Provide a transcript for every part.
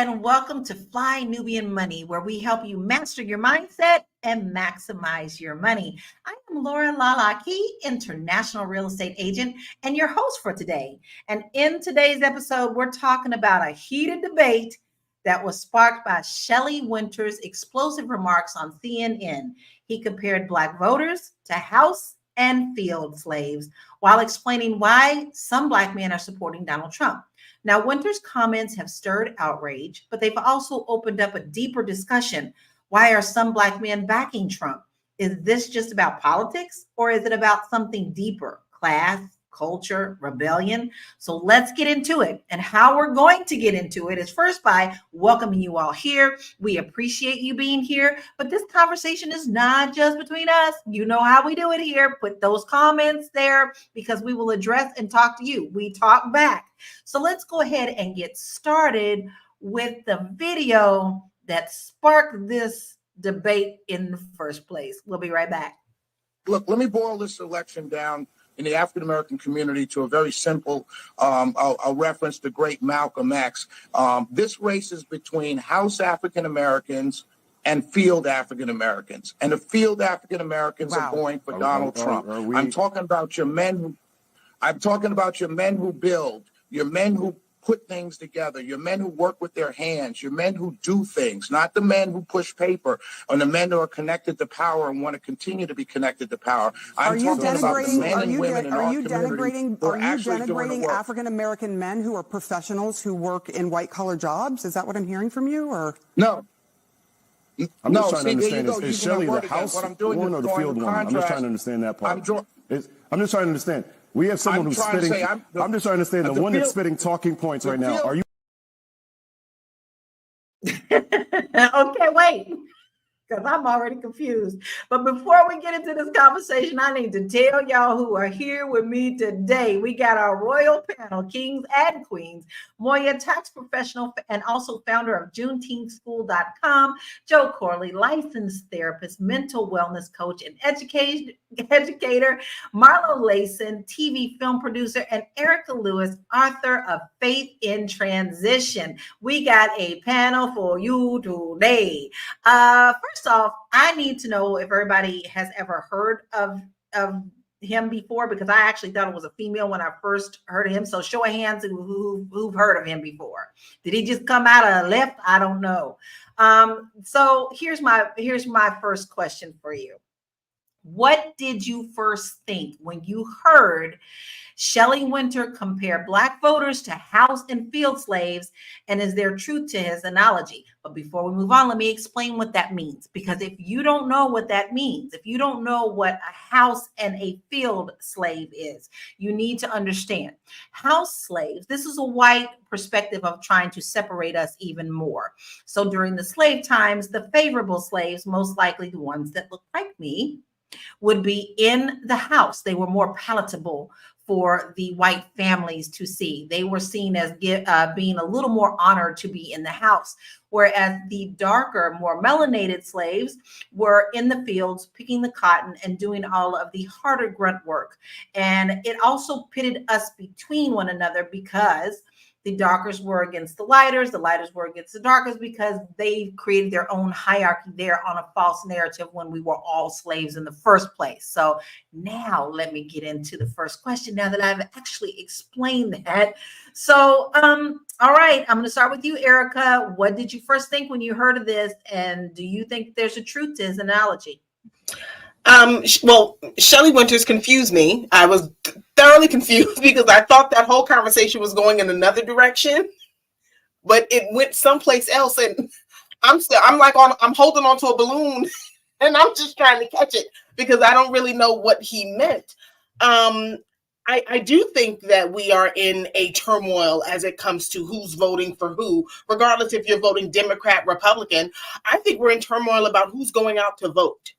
and welcome to Fly Nubian Money, where we help you master your mindset and maximize your money. I am Laura Lalaki, international real estate agent, and your host for today. And in today's episode, we're talking about a heated debate that was sparked by Shelley Winter's explosive remarks on CNN. He compared Black voters to house and field slaves while explaining why some Black men are supporting Donald Trump. Now, Winter's comments have stirred outrage, but they've also opened up a deeper discussion. Why are some Black men backing Trump? Is this just about politics, or is it about something deeper, class, culture, rebellion? So let's get into it. And how we're going to get into it is first by welcoming you all here. We appreciate you being here, but this conversation is not just between us. You know how we do it here. Put those comments there because we will address and talk to you. We talk back. So let's go ahead and get started with the video that sparked this debate in the first place. We'll be right back. Look, let me boil this election down in the African-American community to a very simple, I'll reference the great Malcolm X. This race is between House African-Americans and field African-Americans. And the field African-Americans are going for Donald Trump. I'm talking about your men who build, your men who put things together, your men who work with their hands, your men who do things, not the men who push paper, or the men who are connected to power and want to continue to be connected to power. Are you denigrating African American men who are professionals who work in white collar jobs? Is that what I'm hearing from you? Or no? I'm just trying to understand, is Shelley the House one or the field one? I'm just trying to understand that part. I'm just trying to understand. We have someone who's spitting. I'm just trying to understand the one that's spitting talking points right now. Are you? Okay, wait, because I'm already confused. But before we get into this conversation, I need to tell y'all who are here with me today. We got our royal panel, kings and queens. Moya, tax professional and also founder of JuneteenthSchool.com. Joe Corley, licensed therapist, mental wellness coach, and educator. Marlo Layson, TV film producer, and Erica Lewis, author of Faith in Transition. We got a panel for you today. First off, I need to know if everybody has ever heard of him before, because I actually thought it was a female when I first heard of him. So show of hands who've heard of him before. Did he just come out of left? I don't know. So here's my first question for you. What did you first think when you heard Shelley Winter compare Black voters to house and field slaves? And is there truth to his analogy? But before we move on, let me explain what that means. Because if you don't know what that means, if you don't know what a house and a field slave is, you need to understand. House slaves, this is a white perspective of trying to separate us even more. So during the slave times, the favorable slaves, most likely the ones that look like me, would be in the house. They were more palatable for the white families to see. They were seen as being a little more honored to be in the house, whereas the darker, more melanated slaves were in the fields picking the cotton and doing all of the harder grunt work. And it also pitted us between one another because the darkers were against the lighters were against the darkers, because they created their own hierarchy there on a false narrative when we were all slaves in the first place. So now let me get into the first question now that I've actually explained that. So, all right, I'm going to start with you, Erica. What did you first think when you heard of this? And do you think there's a truth to his analogy? Well, Shelley Winters confused me. I was thoroughly confused because I thought that whole conversation was going in another direction, but it went someplace else. And I'm holding on to a balloon and I'm just trying to catch it because I don't really know what he meant. I do think that we are in a turmoil as it comes to who's voting for who, regardless if you're voting Democrat, Republican. I think we're in turmoil about who's going out to vote.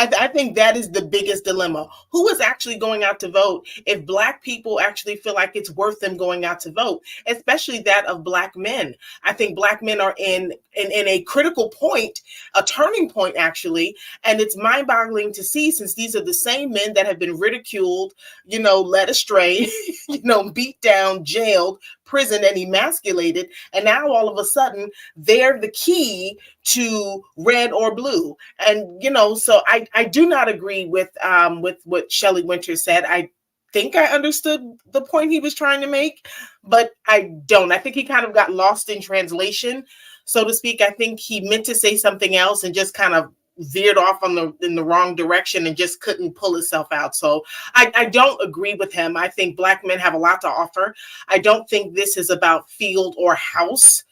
I think that is the biggest dilemma. Who is actually going out to vote if Black people actually feel like it's worth them going out to vote, especially that of Black men? I think Black men are in a critical point, a turning point, actually. And it's mind-boggling to see, since these are the same men that have been ridiculed, led astray, beat down, jailed, prisoned, and emasculated. And now all of a sudden, they're the key to red or blue. And, so I do not agree with what Shelley Winters said. I think I understood the point he was trying to make, but I don't. I think he kind of got lost in translation, so to speak. I think he meant to say something else and just kind of veered off in the wrong direction and just couldn't pull himself out. So I don't agree with him. I think Black men have a lot to offer. I don't think this is about field or house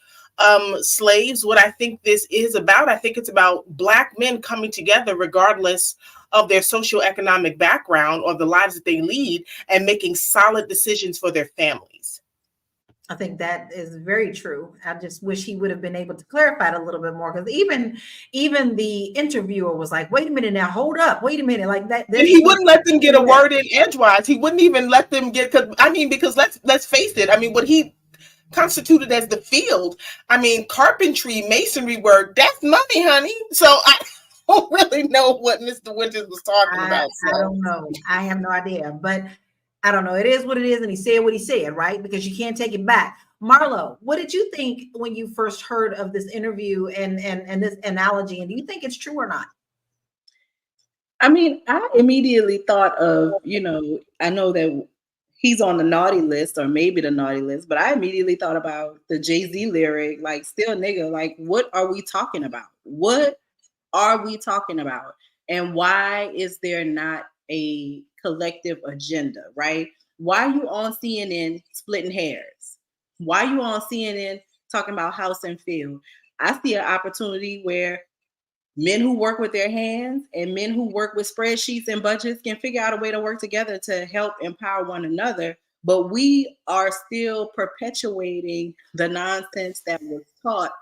slaves. What I think this is about, I think it's about Black men coming together regardless of their socioeconomic background or the lives that they lead, and making solid decisions for their families. I think that is very true. I just wish he would have been able to clarify it a little bit more, because even the interviewer was like, wait a minute now, hold up, wait a minute, like that. And he wouldn't let them get a word in edgewise. He wouldn't even let them get, because let's face it, what he constituted as the field, carpentry, masonry work, that's money, honey. So I don't really know what Mr. Winters was talking about. So. I don't know. I have no idea, but I don't know. It is what it is. And he said what he said, right? Because you can't take it back. Marlo, what did you think when you first heard of this interview and this analogy? And do you think it's true or not? I immediately thought of, I know that he's on the naughty list, or maybe the naughty list, but I immediately thought about the Jay-Z lyric, like, still nigga, like, what are we talking about? What are we talking about? And why is there not a collective agenda, right? Why are you on CNN splitting hairs? Why are you on CNN talking about house and field? I see an opportunity where men who work with their hands and men who work with spreadsheets and budgets can figure out a way to work together to help empower one another. But we are still perpetuating the nonsense that was taught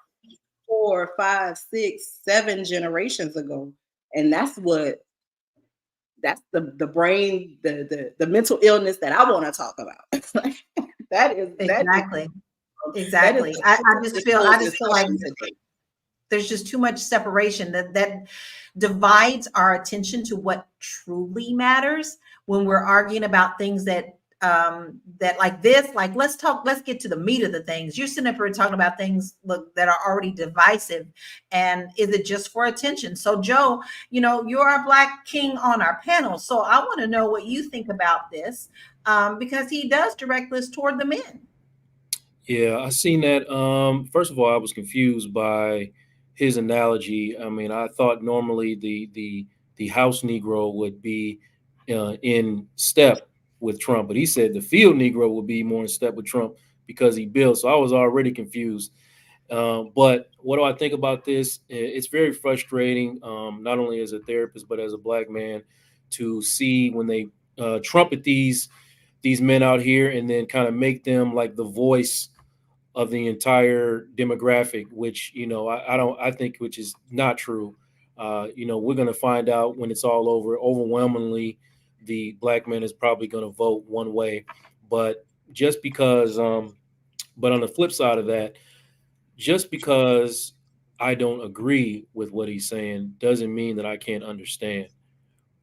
4, 5, 6, 7 generations ago. And that's the brain, the mental illness that I want to talk about. That is exactly. I just feel like there's just too much separation that divides our attention to what truly matters when we're arguing about things that like this, like let's get to the meat of the things. You're sitting up here talking about things that are already divisive, and is it just for attention? So Joe, you're our Black king on our panel, so I want to know what you think about this, because he does direct this toward the men. Yeah, I seen that. First of all, I was confused by his analogy. I thought normally the house Negro would be in step with Trump, but he said the field Negro would be more in step with Trump because he built. So I was already confused. But what do I think about this? It's very frustrating, not only as a therapist, but as a Black man, to see when they trumpet these men out here and then kind of make them like the voice of the entire demographic, which, I think, which is not true. We're going to find out when it's all over. Overwhelmingly, the Black man is probably going to vote one way, but just because, but on the flip side of that, just because I don't agree with what he's saying doesn't mean that I can't understand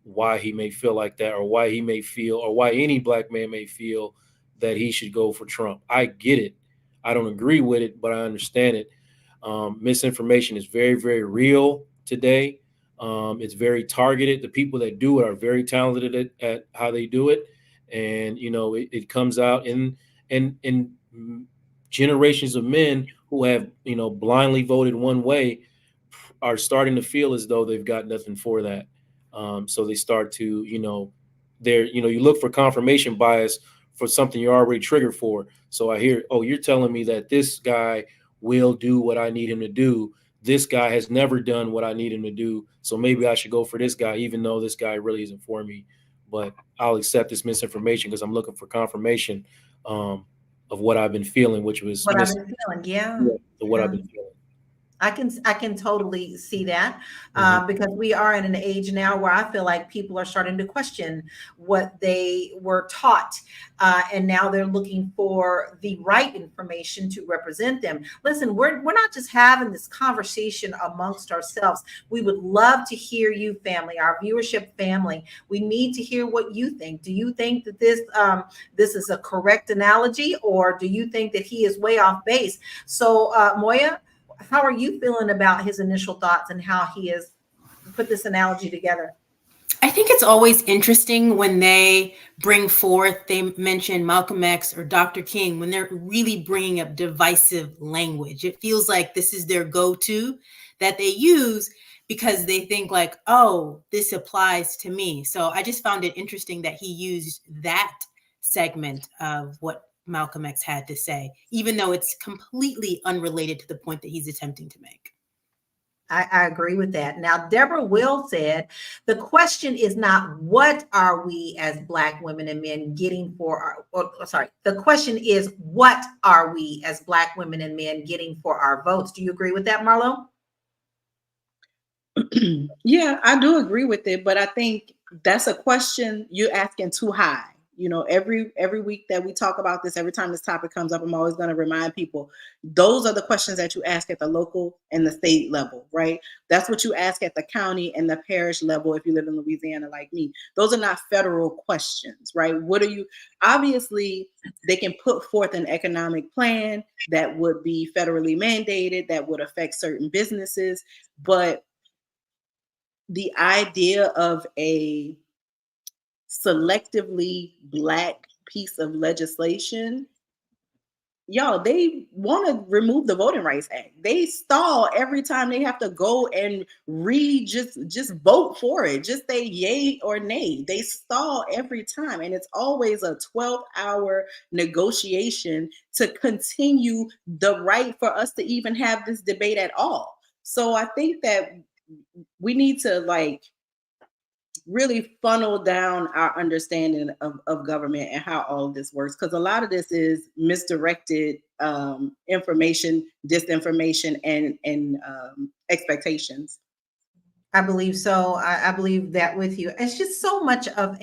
why he may feel like that, or why he may feel, or why any Black man may feel that he should go for Trump. I get it. I don't agree with it, but I understand it. Misinformation is very, very real today. It's very targeted. The people that do it are very talented at how they do it. And, it comes out in generations of men who have, blindly voted one way are starting to feel as though they've got nothing for that. So they start to, you look for confirmation bias for something you're already triggered for. So I hear, oh, you're telling me that this guy will do what I need him to do. This guy has never done what I need him to do. So maybe I should go for this guy, even though this guy really isn't for me. But I'll accept this misinformation because I'm looking for confirmation of what I've been feeling, which was what I've been feeling. Yeah. What I've been feeling. I can totally see that because we are in an age now where I feel like people are starting to question what they were taught. And now they're looking for the right information to represent them. Listen, we're not just having this conversation amongst ourselves. We would love to hear you, family, our viewership family. We need to hear what you think. Do you think that this is a correct analogy, or do you think that he is way off base? So Moya, how are you feeling about his initial thoughts and how he has put this analogy together? I think it's always interesting when they bring forth, they mention Malcolm X or Dr. King, when they're really bringing up divisive language. It feels like this is their go-to that they use because they think like, oh, this applies to me. So I just found it interesting that he used that segment of what Malcolm X had to say, even though it's completely unrelated to the point that he's attempting to make. I agree with that. Now, Deborah Will said, the question is not what are we as Black women and men getting for our, the question is what are we as Black women and men getting for our votes? Do you agree with that, Marlo? Yeah, I do agree with it, but I think that's a question you're asking too high. You know, every week that we talk about this, every time this topic comes up, I'm always going to remind people, those are the questions that you ask at the local and the state level, right? That's what you ask at the county and the parish level if you live in Louisiana like me. Those are not federal questions, right? Obviously, they can put forth an economic plan that would be federally mandated, that would affect certain businesses, but the idea of a selectively Black piece of legislation, y'all, they want to remove the Voting Rights Act. They stall every time they have to go and just vote for it. Just say yay or nay. They stall every time. And it's always a 12-hour negotiation to continue the right for us to even have this debate at all. So I think that we need to really funnel down our understanding of government and how all of this works, because a lot of this is misdirected information, disinformation, and expectations. I believe so. I believe that with you. It's just so much of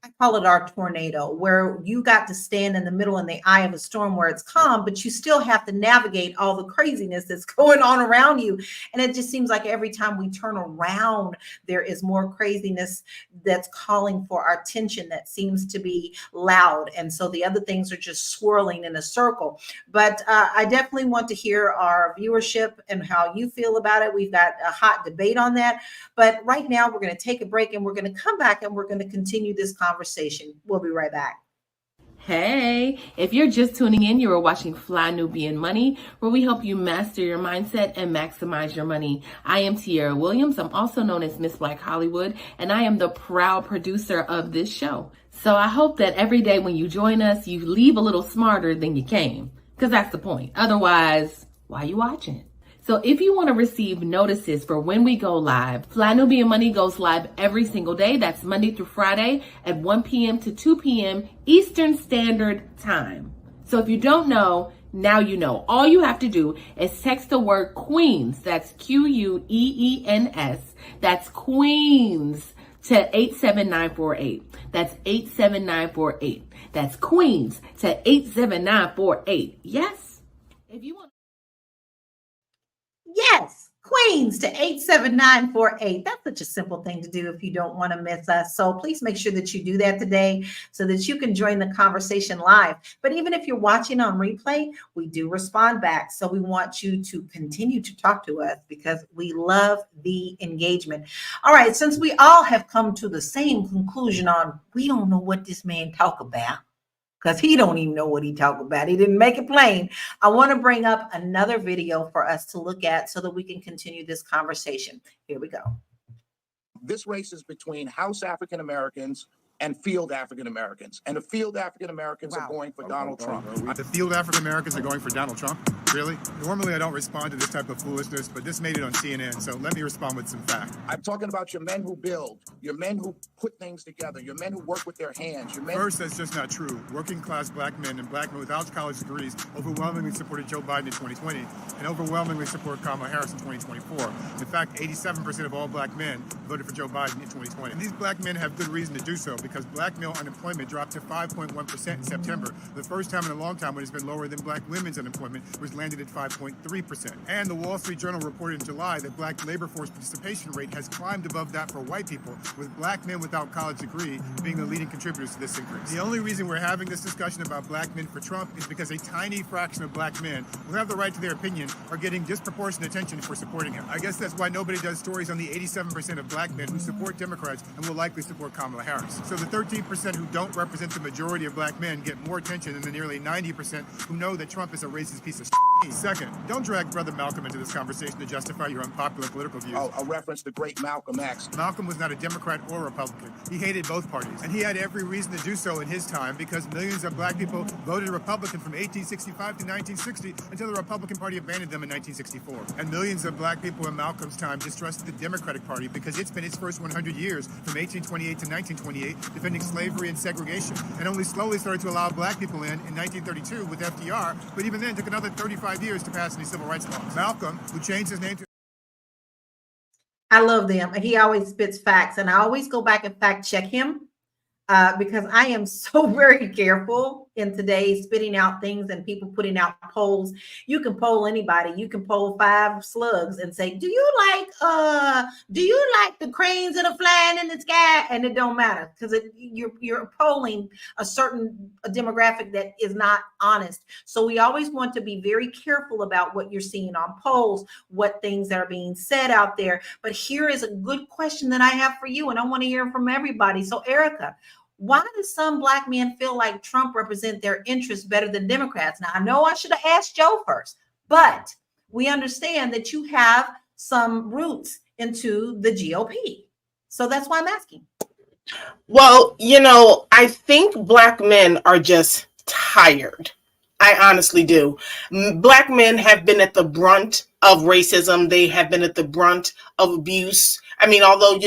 I call it our tornado, where you got to stand in the middle in the eye of a storm where it's calm, but you still have to navigate all the craziness that's going on around you. And it just seems like every time we turn around, there is more craziness that's calling for our attention that seems to be loud. And so the other things are just swirling in a circle. But I definitely want to hear our viewership and how you feel about it. We've got a hot debate on that. But right now, we're going to take a break and we're going to come back and we're going to continue this conversation. We'll be right back. Hey, if you're just tuning in, you are watching Fly Nubian Money, where we help you master your mindset and maximize your money. I am Tierra Williams. I'm also known as Miss Black Hollywood, and I am the proud producer of this show. So I hope that every day when you join us, you leave a little smarter than you came, because that's the point. Otherwise, why are you watching? So if you want to receive notices for when we go live, Fly Nubian Money goes live every single day. That's Monday through Friday at 1 p.m. to 2 p.m. Eastern Standard Time. So if you don't know, now you know. All you have to do is text the word Queens, that's Queens, that's Queens, to 87948. That's 87948. That's Queens to 87948. Yes? If you want. Yes, Queens to 87948. That's such a simple thing to do if you don't want to miss us. So please make sure that you do that today so that you can join the conversation live. But even if you're watching on replay, we do respond back. So we want you to continue to talk to us because we love the engagement. All right, since we all have come to the same conclusion on we don't know what this man talk about, because he don't even know what he talk about. He didn't make it plain. I want to bring up another video for us to look at so that we can continue this conversation. Here we go. This race is between House African Americans and field African Americans. And the field African Americans are going for Donald Trump. The field African Americans are going for Donald Trump? Really? Normally I don't respond to this type of foolishness, but this made it on CNN, so let me respond with some facts. I'm talking about your men who build, your men who put things together, your men who work with their hands. Your men. First, that's just not true. Working class black men and black men without college degrees overwhelmingly supported Joe Biden in 2020 and overwhelmingly support Kamala Harris in 2024. In fact, 87% of all black men voted for Joe Biden in 2020. And these black men have good reason to do so because black male unemployment dropped to 5.1% in September, the first time in a long time when it's been lower than black women's unemployment, which landed at 5.3%. And the Wall Street Journal reported in July that black labor force participation rate has climbed above that for white people, with black men without college degree being the leading contributors to this increase. The only reason we're having this discussion about black men for Trump is because a tiny fraction of black men who have the right to their opinion are getting disproportionate attention for supporting him. I guess that's why nobody does stories on the 87% of black men who support Democrats and will likely support Kamala Harris. So the 13% who don't represent the majority of black men get more attention than the nearly 90% who know that Trump is a racist piece of shit. Second, don't drag Brother Malcolm into this conversation to justify your unpopular political views. I'll reference the great Malcolm X. Malcolm was not a Democrat or Republican. He hated both parties, and he had every reason to do so in his time because millions of black people voted Republican from 1865 to 1960 until the Republican Party abandoned them in 1964. And millions of black people in Malcolm's time distrusted the Democratic Party because it's been its first 100 years, from 1828 to 1928, defending slavery and segregation, and only slowly started to allow black people in 1932 with FDR, but even then took another 35 years to pass any civil rights laws. Malcolm, who changed his name to... I love them. He always spits facts, and I always go back and fact check him because I am so very careful in today's spitting out things and people putting out polls. You can poll anybody. You can poll 5 slugs and say, do you like the cranes that are flying in the sky? And it don't matter because you're polling a certain demographic that is not honest. So we always want to be very careful about what you're seeing on polls, what things are being said out there. But here is a good question that I have for you, and I want to hear from everybody. So Erica, why do some black men feel like Trump represents their interests better than Democrats? Now, I know I should have asked Joe first, but we understand that you have some roots into the GOP. So that's why I'm asking. Well, I think black men are just tired. I honestly do. Black men have been at the brunt of racism. They have been at the brunt of abuse. I mean, although,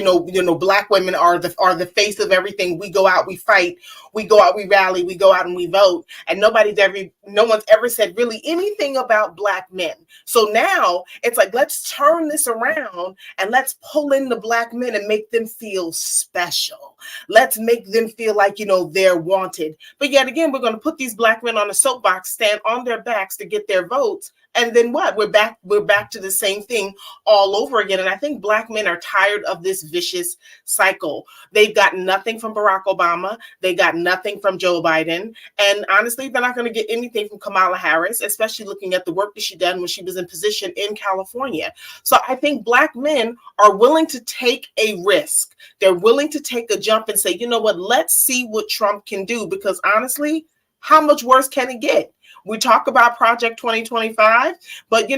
black women are the face of everything. We go out, we fight, we go out, we rally, we go out and we vote. And no one's ever said really anything about black men. So now it's like, let's turn this around and let's pull in the black men and make them feel special. Let's make them feel like, they're wanted. But yet again, we're going to put these black men on a soapbox, stand on their backs to get their votes. And then what? We're back to the same thing all over again. And I think black men are tired of this vicious cycle. They've got nothing from Barack Obama. They got nothing from Joe Biden. And honestly, they're not going to get anything from Kamala Harris, especially looking at the work that she did when she was in position in California. So I think black men are willing to take a risk. They're willing to take a jump and say, you know what, let's see what Trump can do. Because honestly, how much worse can it get? We talk about Project 2025, but,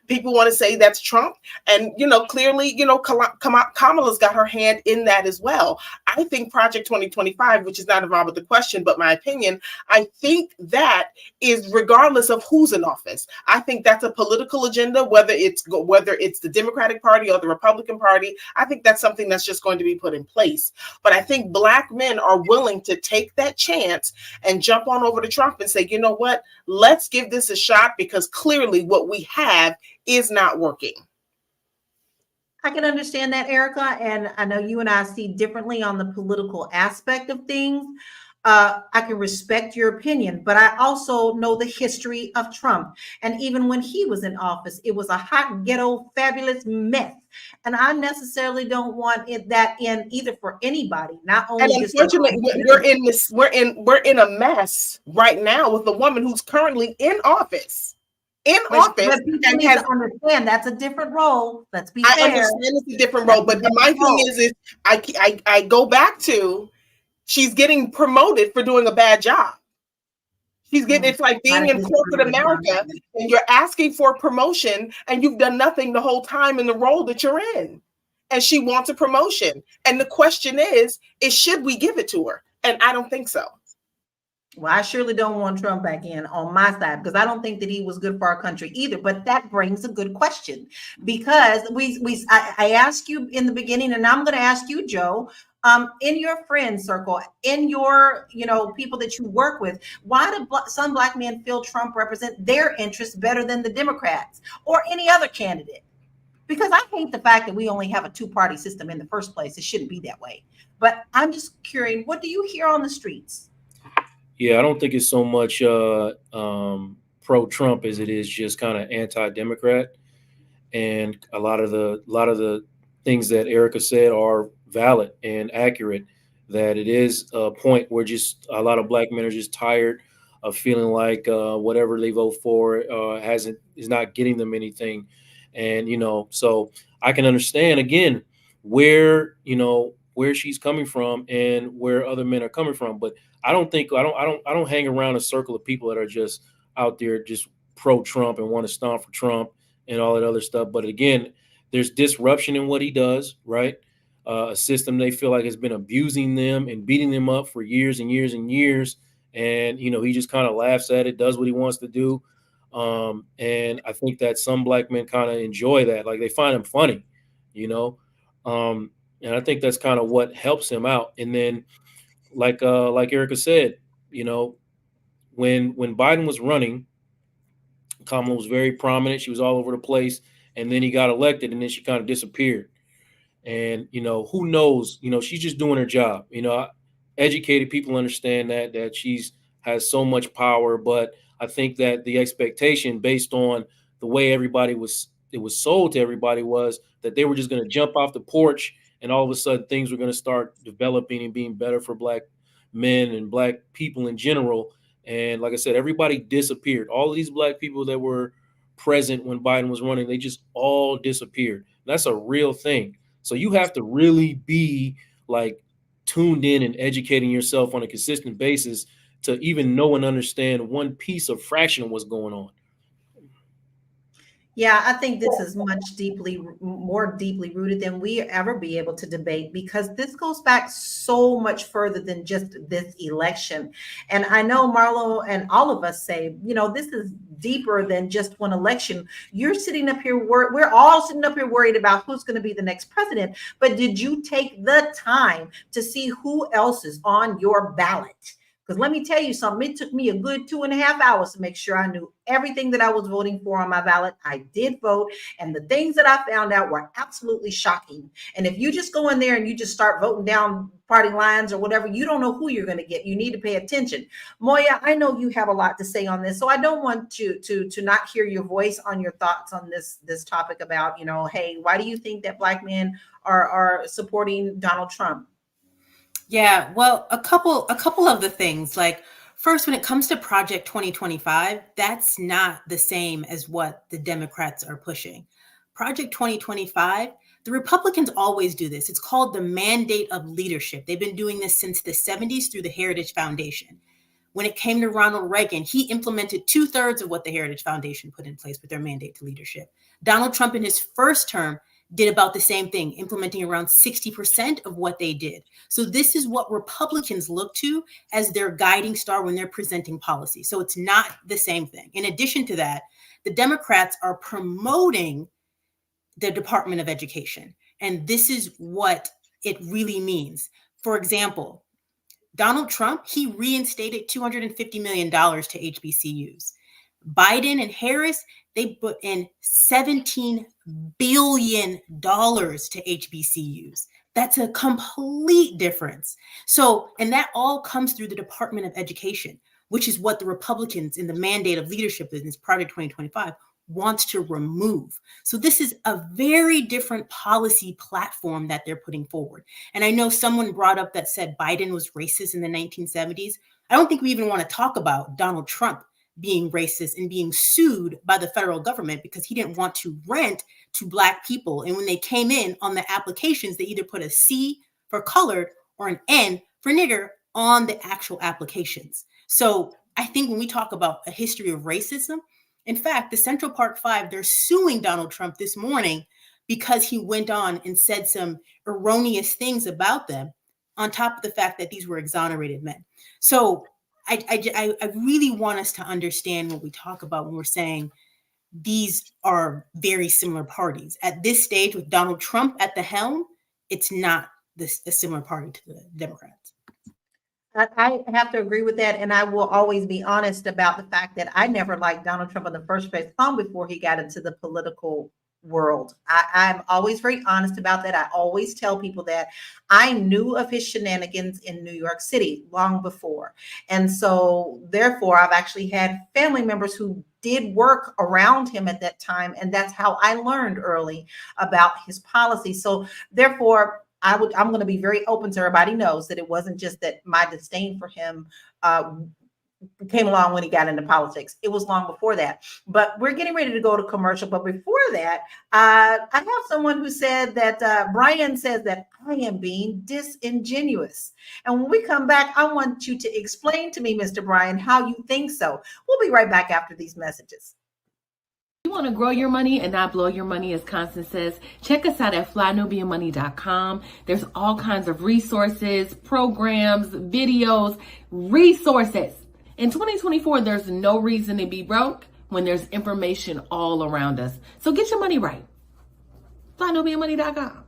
people want to say that's Trump. And, clearly, Kamala's got her hand in that as well. I think Project 2025, which is not involved with the question, but my opinion, I think that is regardless of who's in office. I think that's a political agenda, whether it's the Democratic Party or the Republican Party. I think that's something that's just going to be put in place. But I think black men are willing to take that chance and jump on over to Trump and say, you know what? Let's give this a shot because clearly what we have is not working. I can understand that, Erica. And I know you and I see differently on the political aspect of things. I can respect your opinion, but I also know the history of Trump. And even when he was in office, it was a hot, ghetto, fabulous mess. And I necessarily don't want that in either for anybody. Not only, and unfortunately, we're in a mess right now with a woman who's currently in office. But people need to understand that's a different role. Let's be fair. I understand it's a different role, but my thing is I go back to she's getting promoted for doing a bad job. It's like being in corporate America and you're asking for a promotion and you've done nothing the whole time in the role that you're in. And she wants a promotion. And the question is should we give it to her? And I don't think so. Well, I surely don't want Trump back in on my side because I don't think that he was good for our country either. But that brings a good question because I asked you in the beginning, and I'm going to ask you, Joe, in your friend circle, in your people that you work with, why do some black men feel Trump represent their interests better than the Democrats or any other candidate? Because I hate the fact that we only have a two-party system in the first place. It shouldn't be that way. But I'm just curious, what do you hear on the streets? Yeah, I don't think it's so much pro-Trump as it is just kind of anti-Democrat. And a lot of the things that Erica said are valid and accurate. That it is a point where just a lot of black men are just tired of feeling like whatever they vote for is not getting them anything. And so I can understand again where she's coming from and where other men are coming from, but I don't hang around a circle of people that are just out there just pro-Trump and want to stomp for Trump and all that other stuff. But again, there's disruption in what he does, right? A system they feel like has been abusing them and beating them up for years and years and years. And, he just kind of laughs at it, does what he wants to do. And I think that some black men kind of enjoy that. Like they find him funny, and I think that's kind of what helps him out. And then like Erica said, when Biden was running, Kamala was very prominent. She was all over the place. And then he got elected and then she kind of disappeared. And, who knows, she's just doing her job. Educated people understand that she's has so much power. But I think that the expectation based on the way it was sold to everybody was that they were just going to jump off the porch and all of a sudden things were going to start developing and being better for black men and black people in general. And like I said, everybody disappeared. All of these black people that were present when Biden was running, they just all disappeared. That's a real thing. So you have to really be like tuned in and educating yourself on a consistent basis to even know and understand one piece of fraction of what's going on. Yeah, I think this is more deeply rooted than we ever be able to debate because this goes back so much further than just this election. And I know Marlo and all of us say, this is deeper than just one election. You're sitting up here, we're all sitting up here worried about who's going to be the next president. But did you take the time to see who else is on your ballot? Because let me tell you something, it took me a good 2.5 hours to make sure I knew everything that I was voting for on my ballot. I did vote, and the things that I found out were absolutely shocking. And if you just go in there and you just start voting down party lines or whatever, you don't know who you're going to get. You need to pay attention. Moya, I know you have a lot to say on this, so I don't want to not hear your voice on your thoughts on this topic about, hey, why do you think that black men are supporting Donald Trump? Yeah, well, a couple of the things, like first, when it comes to Project 2025, that's not the same as what the Democrats are pushing. Project 2025, the Republicans always do this. It's called the mandate of leadership. They've been doing this since the 70s through the Heritage Foundation. When it came to Ronald Reagan, he implemented 2/3 of what the Heritage Foundation put in place with their mandate to leadership. Donald Trump in his first term did about the same thing, implementing around 60% of what they did. So this is what Republicans look to as their guiding star when they're presenting policy. So it's not the same thing. In addition to that, the Democrats are promoting the Department of Education. And this is what it really means. For example, Donald Trump, he reinstated $250 million to HBCUs. Biden and Harris, they put in $17 billion to HBCUs. That's a complete difference. So, and that all comes through the Department of Education, which is what the Republicans in the mandate of leadership in this Project 2025 wants to remove. So this is a very different policy platform that they're putting forward. And I know someone brought up that said Biden was racist in the 1970s. I don't think we even want to talk about Donald Trump being racist and being sued by the federal government because he didn't want to rent to Black people. And when they came in on the applications, they either put a C for colored or an N for nigger on the actual applications. So I think when we talk about a history of racism, in fact, the Central Park Five, they're suing Donald Trump this morning because he went on and said some erroneous things about them, on top of the fact that these were exonerated men. So I really want us to understand what we talk about when we're saying these are very similar parties. At this stage, with Donald Trump at the helm, it's not a similar party to the Democrats. I have to agree with that. And I will always be honest about the fact that I never liked Donald Trump in the first place, long before he got into the political world. I'm always very honest about that. I always tell people that I knew of his shenanigans in New York City long before. And so therefore, I've actually had family members who did work around him at that time. And that's how I learned early about his policy. So therefore, I'm going to be very open so everybody knows that it wasn't just that my disdain for him came along when he got into politics. It was long before that. But we're getting ready to go to commercial. But before that, I have someone who said that Brian says that I am being disingenuous. And when we come back, I want you to explain to me, Mr. Brian, how you think so. We'll be right back after these messages. You want to grow your money and not blow your money, as Constance says, check us out at flynubianmoney.com. There's all kinds of resources, programs, videos, resources. In 2024, there's no reason to be broke when there's information all around us. So get your money right. flynubianmoney.com.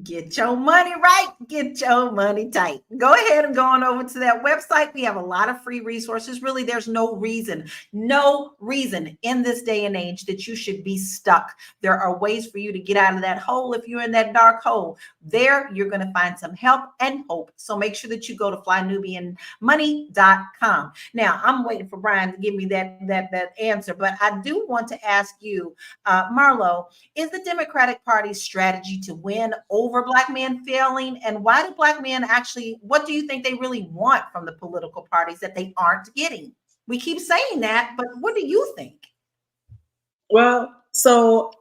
Get your money right, get your money tight. Go ahead and go on over to that website. We have a lot of free resources. Really, there's no reason in this day and age that you should be stuck. There are ways for you to get out of that hole. If you're in that dark hole, there you're going to find some help and hope. So make sure that you go to flynubianmoney.com. Now, I'm waiting for Brian to give me that answer, but I do want to ask you, Marlo, is the Democratic Party's strategy to win over Black men failing? And why do Black men actually, what do you think they really want from the political parties that they aren't getting? We keep saying that, but what do you think? Well, so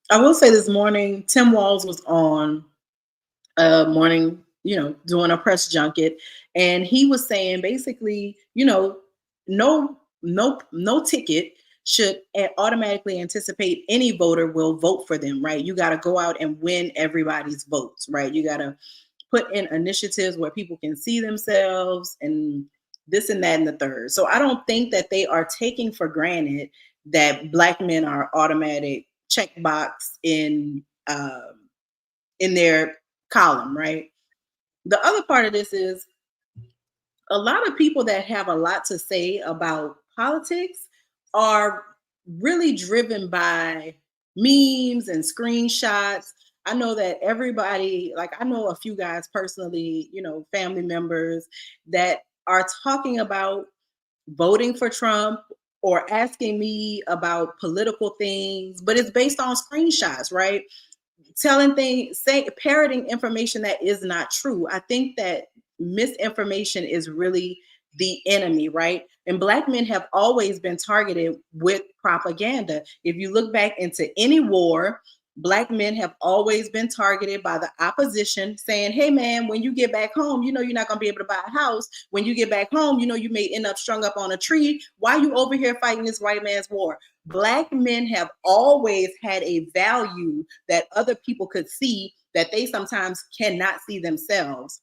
I will say this morning, Tim Walz was on morning, doing a press junket, and he was saying basically, no ticket should automatically anticipate any voter will vote for them, right? You got to go out and win everybody's votes, right? You got to put in initiatives where people can see themselves and this and that and the third. So I don't think that they are taking for granted that Black men are automatic checkbox in their column, right? The other part of this is a lot of people that have a lot to say about politics are really driven by memes and screenshots. I know that everybody, I know a few guys personally, family members that are talking about voting for Trump or asking me about political things, but it's based on screenshots, right? Telling things, parroting information that is not true. I think that misinformation is really the enemy, right? And Black men have always been targeted with propaganda. If you look back into any war, Black men have always been targeted by the opposition saying, hey man, when you get back home, you're not gonna be able to buy a house. When you get back home, you may end up strung up on a tree. Why are you over here fighting this white man's war? Black men have always had a value that other people could see that they sometimes cannot see themselves.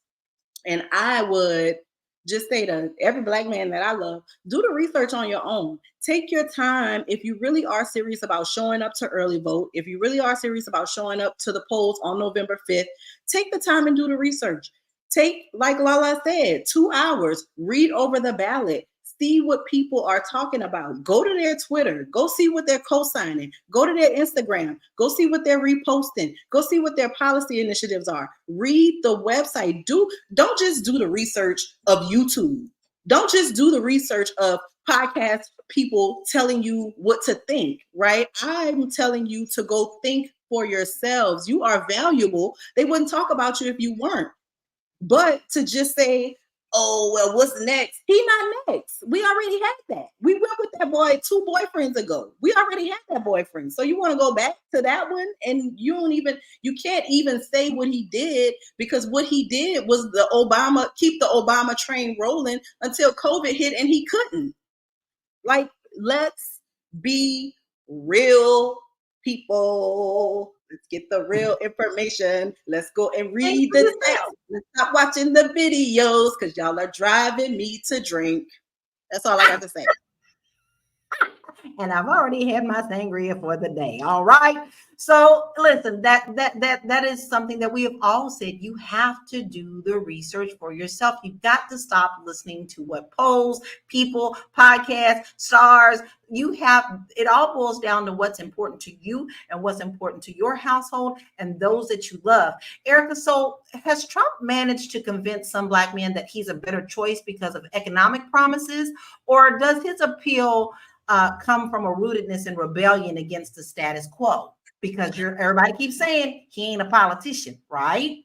And I would just say to every Black man that I love, do the research on your own. Take your time. If you really are serious about showing up to early vote, if you really are serious about showing up to the polls on November 5th, take the time and do the research. Take, like Lala said, 2 hours, read over the ballot, see what people are talking about. Go to their Twitter, go see what they're co-signing, go to their Instagram, go see what they're reposting, go see what their policy initiatives are. Read the website. Don't just do the research of YouTube. Don't just do the research of podcast people telling you what to think, right? I'm telling you to go think for yourselves. You are valuable. They wouldn't talk about you if you weren't. But to just say, oh, well, what's next? He not next. We already had that. We went with that boy 2 boyfriends ago. We already had that boyfriend. So you want to go back to that one? And you can't even say what he did, because what he did was keep the Obama train rolling until COVID hit and he couldn't. Let's be real, people. Let's get the real information. Let's go and read the text. Stop watching the videos because y'all are driving me to drink. That's all I got to say. And I've already had my sangria for the day. All right. So listen, that is something that we have all said. You have to do the research for yourself. You've got to stop listening to what polls, people, podcasts, stars. It all boils down to what's important to you and what's important to your household and those that you love. Erica, so has Trump managed to convince some Black men that he's a better choice because of economic promises, or does his appeal come from a rootedness and rebellion against the status quo? Because everybody keeps saying he ain't a politician, right?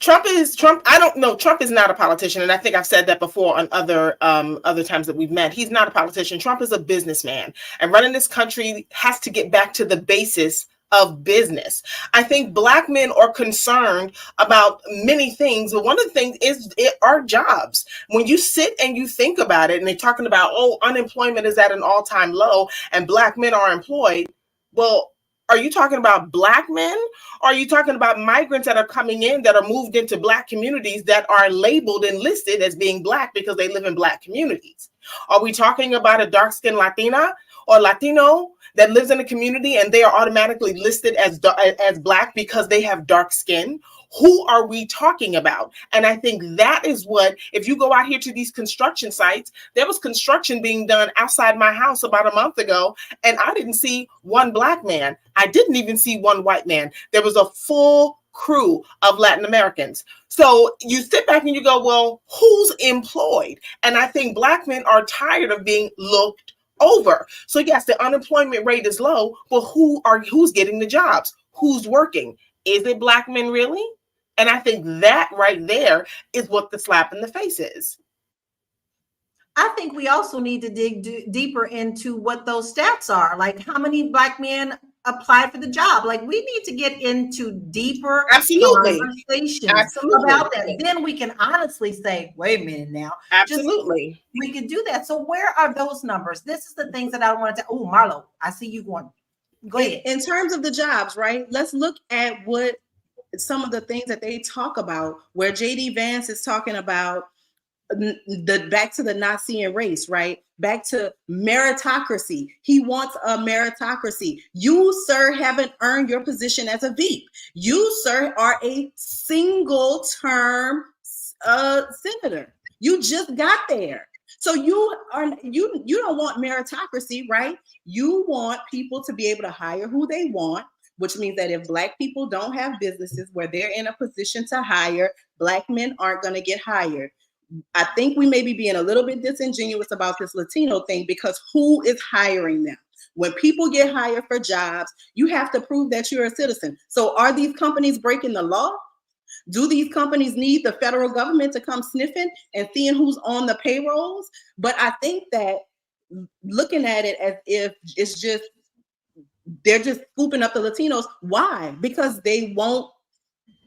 Trump. I don't know. Trump is not a politician, and I think I've said that before on other times that we've met. He's not a politician. Trump is a businessman, and running this country has to get back to the basis of business. I think Black men are concerned about many things, but one of the things is our jobs. When you sit and you think about it, and they're talking about, unemployment is at an all-time low, and Black men are employed. Well, are you talking about Black men? Or are you talking about migrants that are coming in that are moved into Black communities that are labeled and listed as being Black because they live in Black communities? Are we talking about a dark-skinned Latina or Latino that lives in a community and they are automatically listed as Black because they have dark skin? Who are we talking about? And I think that is what, if you go out here to these construction sites, there was construction being done outside my house about a month ago, and I didn't see one Black man. I didn't even see one white man. There was a full crew of Latin Americans. So you sit back and you go, well, who's employed? And I think Black men are tired of being looked over. So yes, the unemployment rate is low, but who's getting the jobs? Who's working? Is it Black men really? And I think that right there is what the slap in the face is. I think we also need to dig deeper into what those stats are. Like, how many Black men applied for the job? Like, we need to get into deeper conversations about that. Then we can honestly say, wait a minute now. Absolutely. We could do that. So where are those numbers? This is the things that I wanted to, Marlo, I see you going. Go ahead. In terms of the jobs, right? Let's look at what some of the things that they talk about, where JD Vance is talking about back to the Nazi and race, right? Back to meritocracy. He wants a meritocracy. You, sir, haven't earned your position as a VP. You, sir, are a single term senator. You just got there. So you don't want meritocracy, right? You want people to be able to hire who they want, which means that if Black people don't have businesses where they're in a position to hire, Black men aren't going to get hired. I think we may be being a little bit disingenuous about this Latino thing, because who is hiring them? When people get hired for jobs, you have to prove that you're a citizen. So are these companies breaking the law? Do these companies need the federal government to come sniffing and seeing who's on the payrolls? But I think that looking at it as if it's just, they're just scooping up the Latinos. Why? Because they won't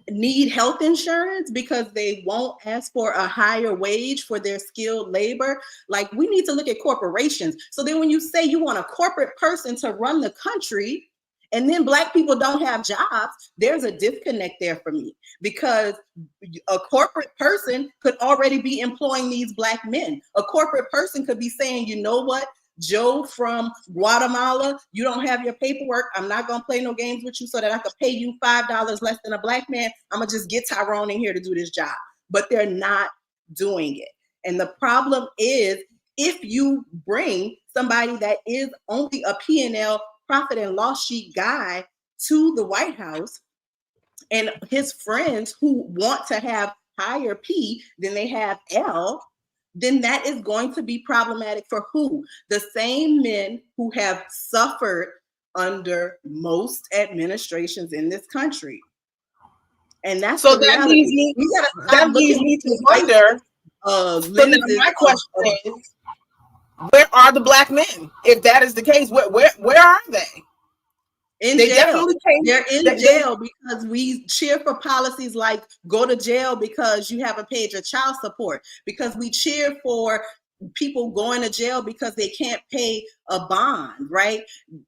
need health insurance, because they won't ask for a higher wage for their skilled labor. Like, we need to look at corporations. So then when you say you want a corporate person to run the country, and then Black people don't have jobs, there's a disconnect there for me, because a corporate person could already be employing these Black men. A corporate person could be saying, you know what, Joe from Guatemala, you don't have your paperwork. I'm not going to play no games with you so that I could pay you $5 less than a Black man. I'm going to just get Tyrone in here to do this job. But they're not doing it. And the problem is, if you bring somebody that is only a P&L, profit and loss sheet guy, to the White House, and his friends who want to have higher P than they have L, then that is going to be problematic for who? The same men who have suffered under most administrations in this country. And that's so that leads me to wonder. My question is, where are the Black men? If that is the case, where are they? In jail. They're in jail because we cheer for policies like go to jail because you haven't paid your child support, because we cheer for people going to jail because they can't pay a bond, right?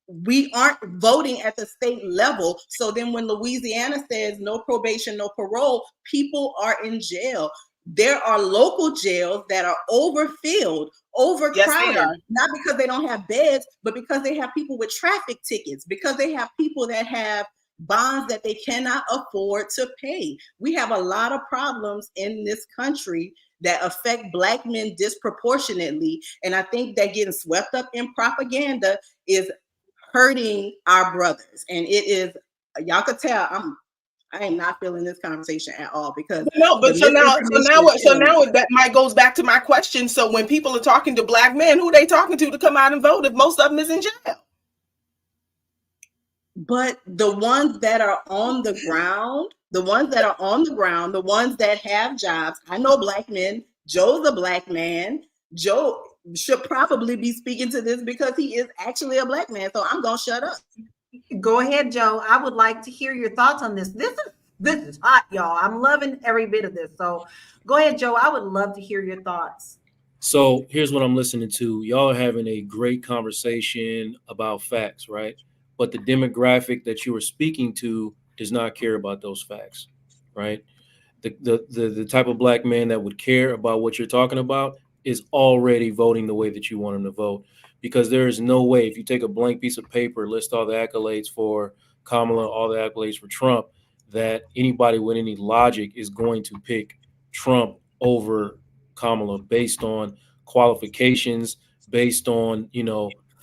We aren't voting at the state level. So then when Louisiana says no probation, no parole, people are in jail. There are local jails that are overfilled, overcrowded, yes, not because they don't have beds, but because they have people with traffic tickets, because they have people that have bonds that they cannot afford to pay. We have a lot of problems in this country that affect Black men disproportionately. And I think that getting swept up in propaganda is hurting our brothers. And it is, y'all could tell I am not feeling this conversation at all, because so now that might goes back to my question. So when people are talking to Black men, who they talking to come out and vote if most of them is in jail? But the ones that are on the ground, the ones that have jobs, I know Black men. Joe's a Black man. Joe should probably be speaking to this because he is actually a Black man. So I'm gonna shut up. Go ahead, Joe. I would like to hear your thoughts on this. This is hot, y'all. I'm loving every bit of this. So go ahead, Joe. I would love to hear your thoughts. So here's what I'm listening to. Y'all are having a great conversation about facts, right? But the demographic that you are speaking to does not care about those facts, right? The type of Black man that would care about what you're talking about is already voting the way that you want him to vote, because there is no way, if you take a blank piece of paper, list all the accolades for Kamala, all the accolades for Trump, that anybody with any logic is going to pick Trump over Kamala based on qualifications, based on,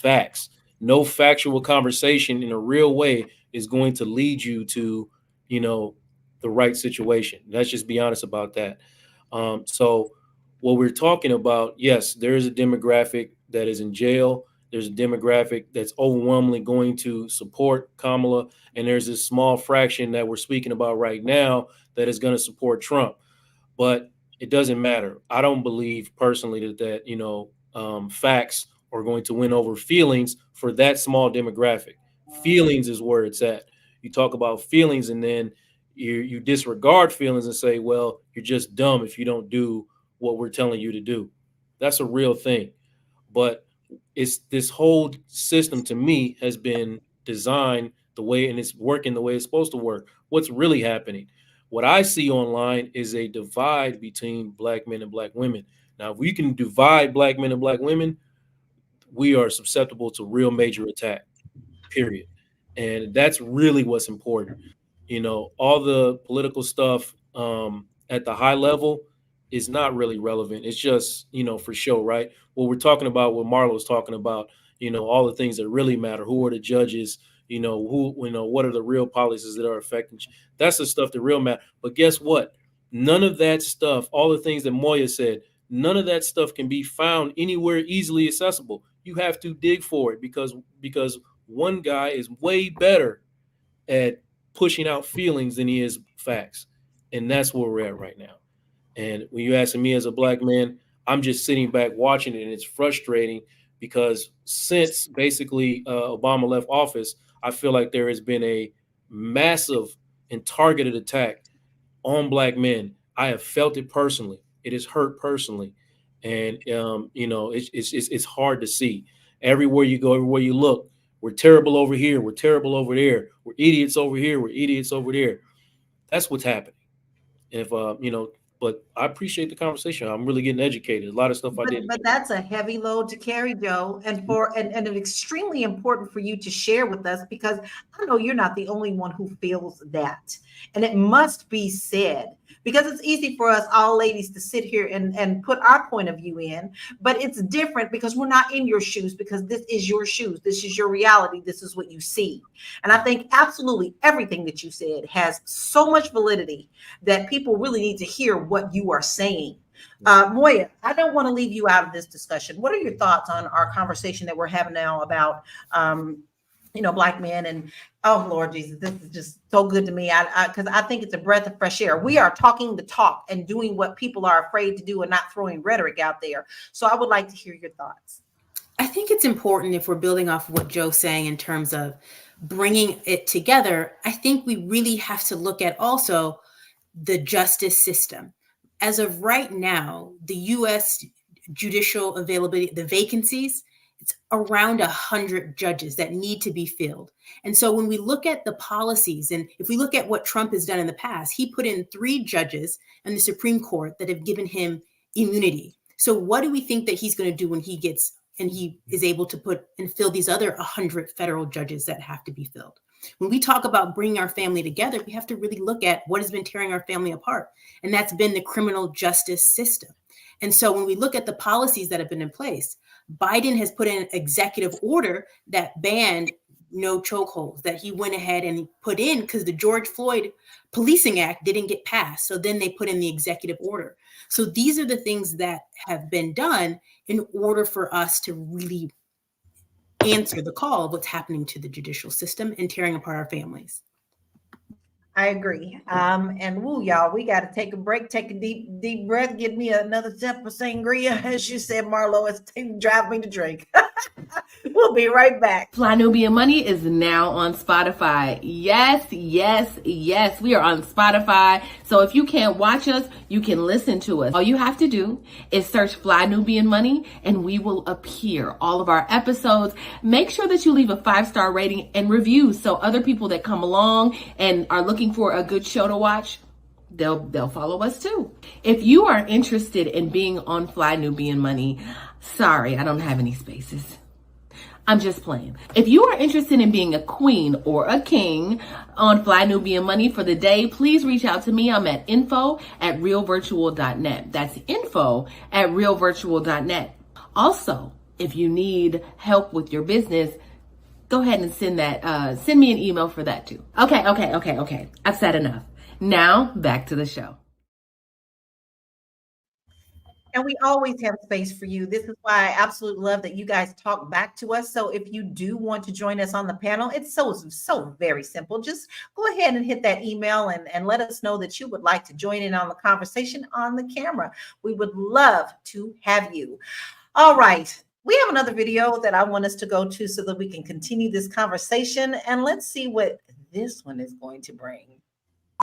facts. No factual conversation in a real way is going to lead you to, the right situation. Let's just be honest about that. So what we're talking about, yes, there is a demographic that is in jail. There's a demographic that's overwhelmingly going to support Kamala. And there's this small fraction that we're speaking about right now that is going to support Trump. But it doesn't matter. I don't believe personally that facts are going to win over feelings for that small demographic. Feelings is where it's at. You talk about feelings and then you disregard feelings and say, well, you're just dumb if you don't do what we're telling you to do. That's a real thing. But it's this whole system to me has been designed the way, and it's working the way it's supposed to work. What's really happening? What I see online is a divide between Black men and Black women. Now, if we can divide Black men and Black women, we are susceptible to real major attack, period. And that's really what's important. All the political stuff at the high level is not really relevant. It's just, for show, right? What we're talking about, what Marlo was talking about, all the things that really matter. Who are the judges? What are the real policies that are affecting? That's the stuff that real matter. But guess what? None of that stuff, all the things that Moya said, none of that stuff can be found anywhere easily accessible. You have to dig for it because one guy is way better at pushing out feelings than he is facts. And that's where we're at right now. And when you're asking me as a Black man, I'm just sitting back watching it, and it's frustrating because since basically Obama left office, I feel like there has been a massive and targeted attack on Black men. I have felt it personally. It has hurt personally. And, it's hard to see. Everywhere you go, everywhere you look, we're terrible over here. We're terrible over there. We're idiots over here. We're idiots over there. That's what's happening. If, but I appreciate the conversation. I'm really getting educated. A lot of stuff I didn't. But that's a heavy load to carry, Joe, and it's extremely important for you to share with us, because I know you're not the only one who feels that, and it must be said, because it's easy for us all ladies to sit here and put our point of view in, but it's different because we're not in your shoes, because this is your shoes. This is your reality. This is what you see. And I think absolutely everything that you said has so much validity that people really need to hear what you are saying. Moya, I don't want to leave you out of this discussion. What are your thoughts on our conversation that we're having now about, Black men? And oh Lord Jesus, this is just so good to me. Because I think it's a breath of fresh air. We are talking the talk and doing what people are afraid to do and not throwing rhetoric out there. So I would like to hear your thoughts. I think it's important, if we're building off of what Joe's saying in terms of bringing it together, I think we really have to look at also the justice system. As of right now, the U.S. judicial availability, the vacancies, it's around 100 judges that need to be filled. And so when we look at the policies, and if we look at what Trump has done in the past, he put in 3 judges in the Supreme Court that have given him immunity. So what do we think that he's going to do when he gets and he is able to put and fill these other 100 federal judges that have to be filled? When we talk about bringing our family together, we have to really look at what has been tearing our family apart. And that's been the criminal justice system. And so when we look at the policies that have been in place, Biden has put in an executive order that banned no chokeholds, that he went ahead and put in because the George Floyd Policing Act didn't get passed. So then they put in the executive order. So these are the things that have been done in order for us to really answer the call of what's happening to the judicial system and tearing apart our families. I agree. And woo, y'all, we got to take a break, take a deep breath, give me another sip of sangria. As you said, Marlo, it's drive me to drink. We'll be right back. Fly Nubian Money is now on Spotify. Yes, yes, yes. We are on Spotify. So if you can't watch us, you can listen to us. All you have to do is search Fly Nubian Money and we will appear. All of our episodes. Make sure that you leave a 5-star rating and review so other people that come along and are looking for a good show to watch, they'll follow us too. If you are interested in being on Fly Nubian Money, sorry, I don't have any spaces. I'm just playing. If you are interested in being a queen or a king on Fly Nubian Money for the day, please reach out to me. I'm at info@realvirtual.net. That's info@realvirtual.net. Also, if you need help with your business, go ahead and send me an email for that too. Okay. I've said enough. Now back to the show. And we always have space for you. This is why I absolutely love that you guys talk back to us. So if you do want to join us on the panel, it's so very simple. Just go ahead and hit that email and let us know that you would like to join in on the conversation on the camera. We would love to have you. All right. We have another video that I want us to go to so that we can continue this conversation. And let's see what this one is going to bring.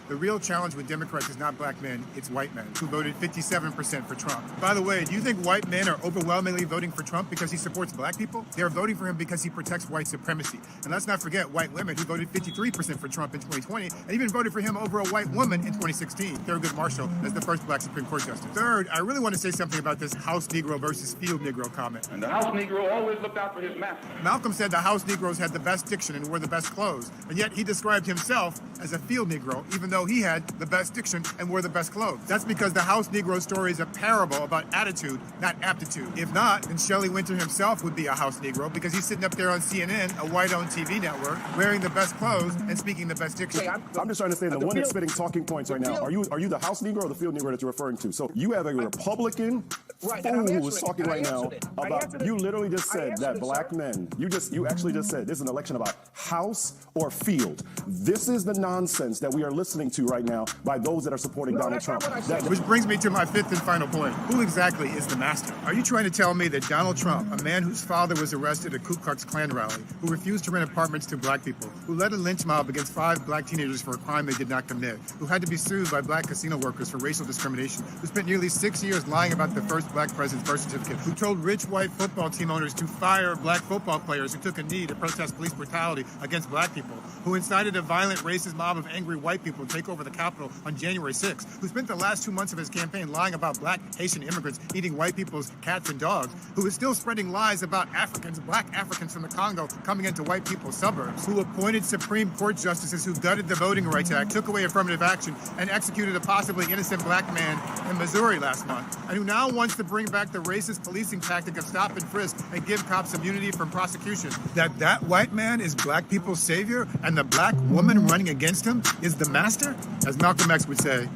The real challenge with Democrats is not black men, it's white men who voted 57% for Trump. By the way, do you think white men are overwhelmingly voting for Trump because he supports black people? They're voting for him because he protects white supremacy. And let's not forget white women who voted 53% for Trump in 2020 and even voted for him over a white woman in 2016, Thurgood Marshall, as the first black Supreme Court justice. Third, I really want to say something about this House Negro versus Field Negro comment. And the House Negro always looked out for his master. Malcolm said the House Negroes had the best diction and wore the best clothes, and yet he described himself as a Field Negro, even though he had the best diction and wore the best clothes. That's because the House Negro story is a parable about attitude, not aptitude. If not, then Shelley Winter himself would be a House Negro because he's sitting up there on CNN, a white-owned TV network, wearing the best clothes and speaking the best diction. I'm just trying to understand the one that's spitting talking points right now. Are you the House Negro or the Field Negro that you're referring to? So you have a Republican fool who is talking right now about, you literally just said that black men, you actually just said this is an election about House or Field. This is the nonsense that we are listening to right now by those that are supporting Donald Trump. Which brings me to my fifth and final point. Who exactly is the master? Are you trying to tell me that Donald Trump, a man whose father was arrested at a Ku Klux Klan rally, who refused to rent apartments to black people, who led a lynch mob against 5 black teenagers for a crime they did not commit, who had to be sued by black casino workers for racial discrimination, who spent nearly 6 years lying about the first black president's birth certificate, who told rich white football team owners to fire black football players who took a knee to protest police brutality against black people, who incited a violent racist mob of angry white people to take over the Capitol on January 6th, who spent the last 2 months of his campaign lying about black Haitian immigrants eating white people's cats and dogs, who is still spreading lies about Africans, black Africans from the Congo coming into white people's suburbs, who appointed Supreme Court justices who gutted the Voting Rights Act, took away affirmative action, and executed a possibly innocent black man in Missouri last month, and who now wants to bring back the racist policing tactic of stop and frisk and give cops immunity from prosecution. That white man is black people's savior and the black woman running against him is the master? As Malcolm X would say,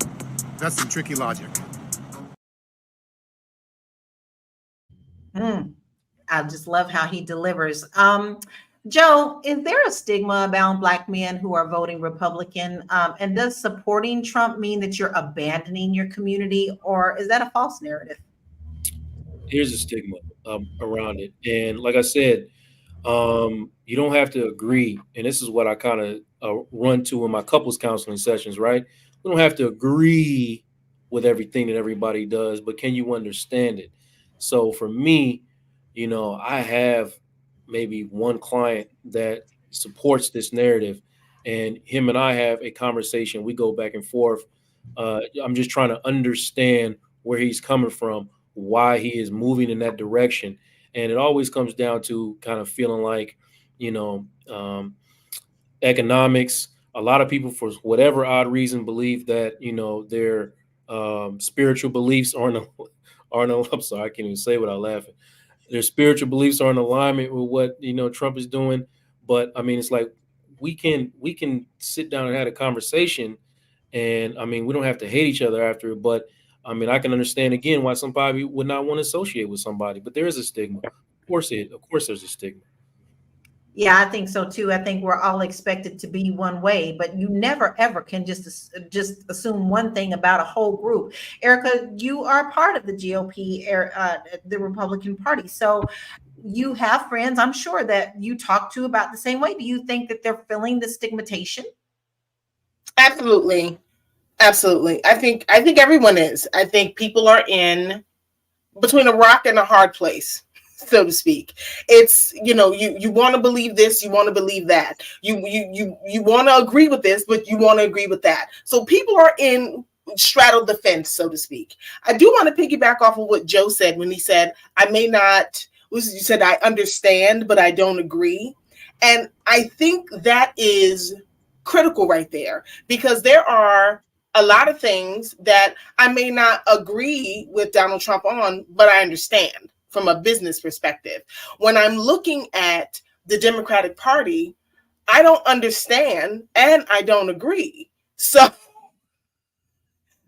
that's some tricky logic. I just love how he delivers. Joe, is there a stigma about black men who are voting Republican? And does supporting Trump mean that you're abandoning your community, or is that a false narrative? Here's a stigma around it. And like I said, you don't have to agree. And this is what I kind of run to in my couples counseling sessions, right? We don't have to agree with everything that everybody does, but can you understand it? So for me, I have maybe one client that supports this narrative, and him and I have a conversation. We go back and forth. I'm just trying to understand where he's coming from, why he is moving in that direction. And it always comes down to kind of feeling like, economics. A lot of people, for whatever odd reason, believe that, their spiritual beliefs aren't, I'm sorry, I can't even say without laughing. Their spiritual beliefs are in alignment with what, Trump is doing. But I mean, it's like we can sit down and have a conversation, and I mean, we don't have to hate each other after it. But I mean, I can understand again why somebody would not want to associate with somebody. But there is a stigma. Of course, there's a stigma. Yeah, I think so too. I think we're all expected to be one way, but you never ever can just assume one thing about a whole group. Erica, you are part of the GOP, the Republican Party, so you have friends, I'm sure, that you talk to about the same way. Do you think that they're feeling the stigmatization? Absolutely. I think everyone is. I think people are in between a rock and a hard place, so to speak. It's, you want to believe this, you want to believe that. You want to agree with this, but you want to agree with that. So people are straddle the fence, so to speak. I do want to piggyback off of what Joe said when he said, you said, I understand, but I don't agree. And I think that is critical right there, because there are a lot of things that I may not agree with Donald Trump on, but I understand from a business perspective. When I'm looking at the Democratic Party, I don't understand and I don't agree. So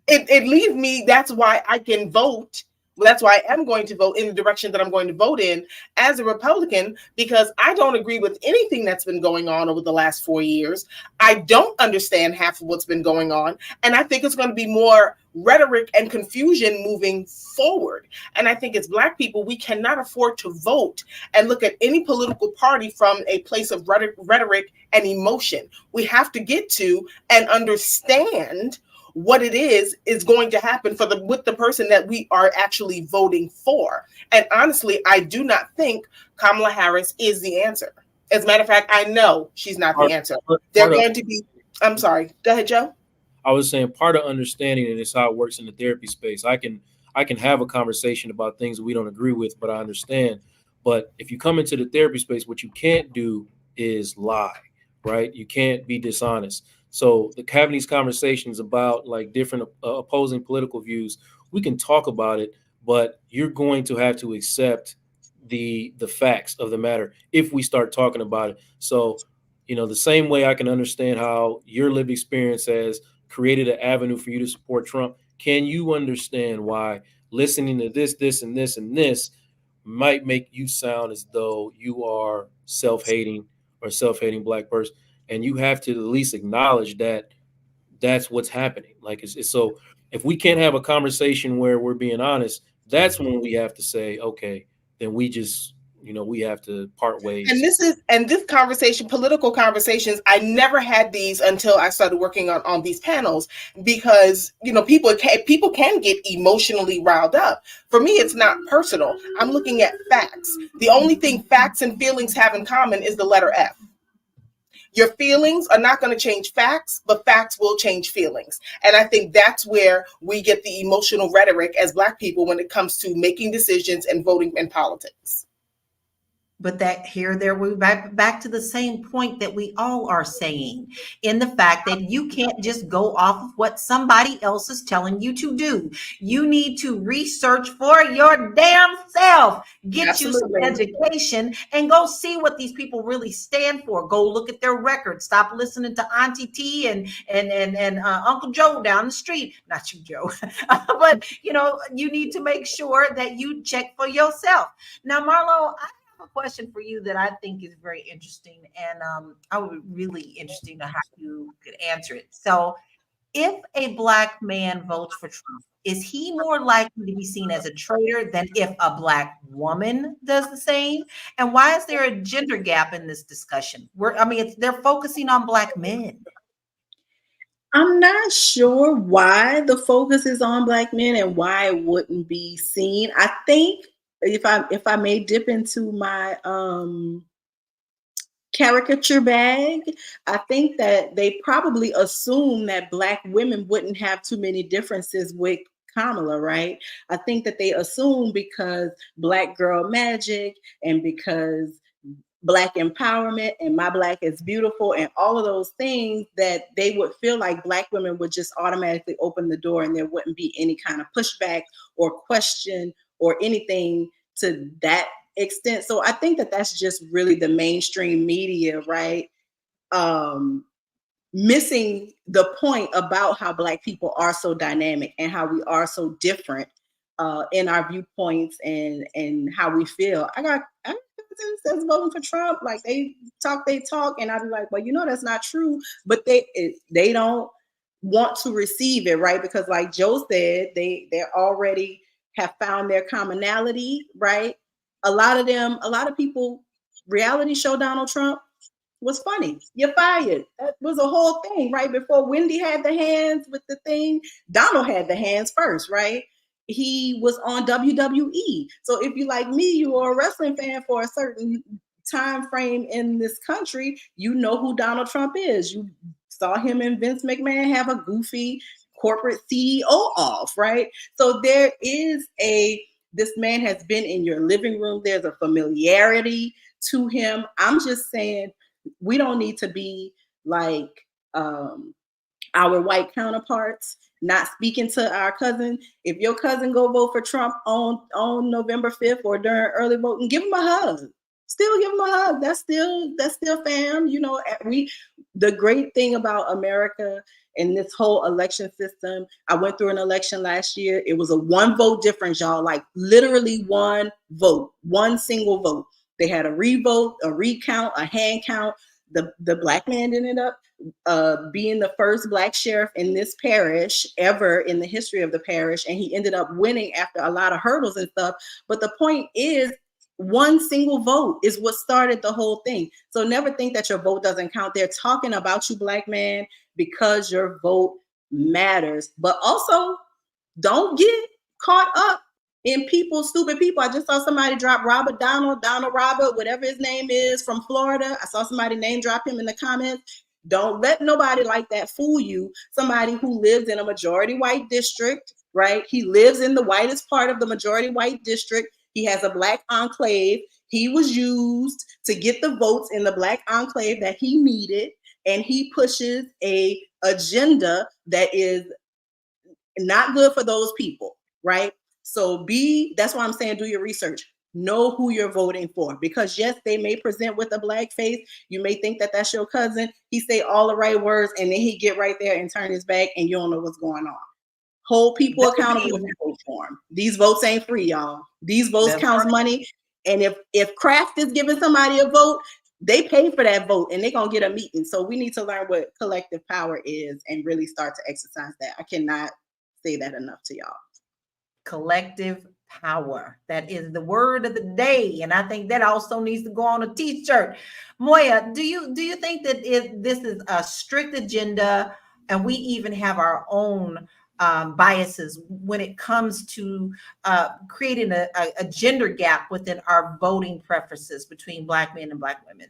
it leaves me, that's why I can vote. That's why I am going to vote in the direction that I'm going to vote in as a Republican, because I don't agree with anything that's been going on over the last 4 years. I don't understand half of what's been going on. And I think it's going to be more rhetoric and confusion moving forward. And I think as Black people, we cannot afford to vote and look at any political party from a place of rhetoric and emotion. We have to get to and understand what it is going to happen with the person that we are actually voting for. And honestly, I do not think Kamala Harris is the answer. As a matter of fact, I know she's not the answer. They're going to be, I'm sorry, go ahead, Joe. I was saying part of understanding it is how it works in the therapy space. I can have a conversation about things that we don't agree with, but I understand. But if you come into the therapy space, what you can't do is lie, right? You can't be dishonest. So having these conversations about like different opposing political views, we can talk about it, but you're going to have to accept the facts of the matter if we start talking about it. So, the same way I can understand how your lived experience has created an avenue for you to support Trump, can you understand why listening to this, and this might make you sound as though you are self-hating or self-hating Black person? And you have to at least acknowledge that that's what's happening. Like, it's so if we can't have a conversation where we're being honest, that's when we have to say, okay, then we just, we have to part ways. And this conversation, political conversations, I never had these until I started working on these panels, because, people can get emotionally riled up. For me, it's not personal. I'm looking at facts. The only thing facts and feelings have in common is the letter F. Your feelings are not going to change facts, but facts will change feelings. And I think that's where we get the emotional rhetoric as Black people when it comes to making decisions and voting in politics. But we're back to the same point that we all are saying, in the fact that you can't just go off of what somebody else is telling you to do. You need to research for your damn self, get Absolutely. You some education, and go see what these people really stand for. Go look at their records. Stop listening to Auntie T and Uncle Joe down the street. Not you, Joe. But, you need to make sure that you check for yourself. Now, Marlo, a question for you that I think is very interesting, and I would be really interesting to how you could answer it. So, if a Black man votes for Trump, is he more likely to be seen as a traitor than if a Black woman does the same? And why is there a gender gap in this discussion? They're focusing on Black men. I'm not sure why the focus is on Black men and why it wouldn't be seen. I think if I may dip into my caricature bag, I think that they probably assume that Black women wouldn't have too many differences with Kamala, right? I think that they assume because Black girl magic and because Black empowerment and my Black is beautiful and all of those things, that they would feel like Black women would just automatically open the door and there wouldn't be any kind of pushback or question or anything to that extent. So I think that that's just really the mainstream media, right? Missing the point about how Black people are so dynamic and how we are so different in our viewpoints and how we feel. I got cousins that's voting for Trump. Like they talk, and I'd be like, well, that's not true. But they don't want to receive it, right? Because like Joe said, they already have found their commonality, right? A lot of people reality show Donald Trump was funny. You're fired. That was a whole thing, right? Before Wendy had the hands with the thing, Donald had the hands first, right? He was on WWE. So if you like me, you are a wrestling fan for a certain time frame in this country, you know who Donald Trump is. You saw him and Vince McMahon have a goofy corporate CEO off, right? So there is this man has been in your living room. There's a familiarity to him. I'm just saying, we don't need to be like our white counterparts, not speaking to our cousin. If your cousin go vote for Trump on November 5th or during early voting, give him a hug. Still give him a hug. That's still fam. The great thing about America and this whole election system, I went through an election last year. It was a 1 vote difference, y'all, like literally 1 vote, 1 single vote. They had a revote, a recount, a hand count. The Black man ended up being the first Black sheriff in this parish ever in the history of the parish. And he ended up winning after a lot of hurdles and stuff. But the point is, 1 single vote is what started the whole thing. So never think that your vote doesn't count. They're talking about you, Black man, because your vote matters. But also, don't get caught up in stupid people. I just saw somebody drop Donald Robert, whatever his name is, from Florida. I saw somebody name drop him in the comments. Don't let nobody like that fool you. Somebody who lives in a majority white district, right? He lives in the whitest part of the majority white district. He has a Black enclave. He was used to get the votes in the Black enclave that he needed. And he pushes a agenda that is not good for those people, right? So that's why I'm saying do your research. Know who you're voting for, because yes, they may present with a Black face. You may think that that's your cousin. He say all the right words and then he get right there and turn his back and you don't know what's going on. Hold people accountable if you vote for them. These votes ain't free, y'all. These votes count money. And if Kraft is giving somebody a vote, they pay for that vote and they're going to get a meeting. So we need to learn what collective power is and really start to exercise that. I cannot say that enough to y'all. Collective power. That is the word of the day. And I think that also needs to go on a t-shirt. Moya, do you think that this is a strict agenda and we even have our own biases when it comes to creating a gender gap within our voting preferences between Black men and Black women?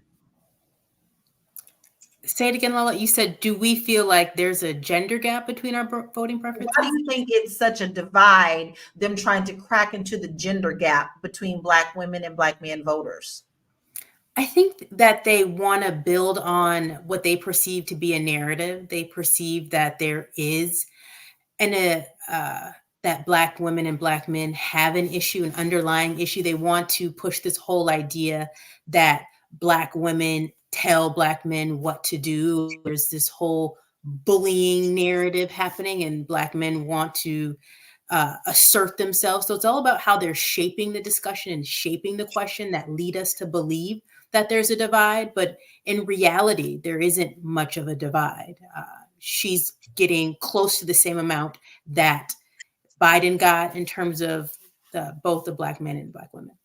Say it again, Lola. You said, do we feel like there's a gender gap between our voting preferences? Why do you think it's such a divide, them trying to crack into the gender gap between Black women and Black men voters? I think that they want to build on what they perceive to be a narrative. They perceive that there is that Black women and Black men have an issue, an underlying issue. They want to push this whole idea that Black women tell Black men what to do. There's this whole bullying narrative happening and Black men want to assert themselves. So it's all about how they're shaping the discussion and shaping the question that lead us to believe that there's a divide. But in reality, there isn't much of a divide. She's getting close to the same amount that Biden got in terms of both the Black men and Black women.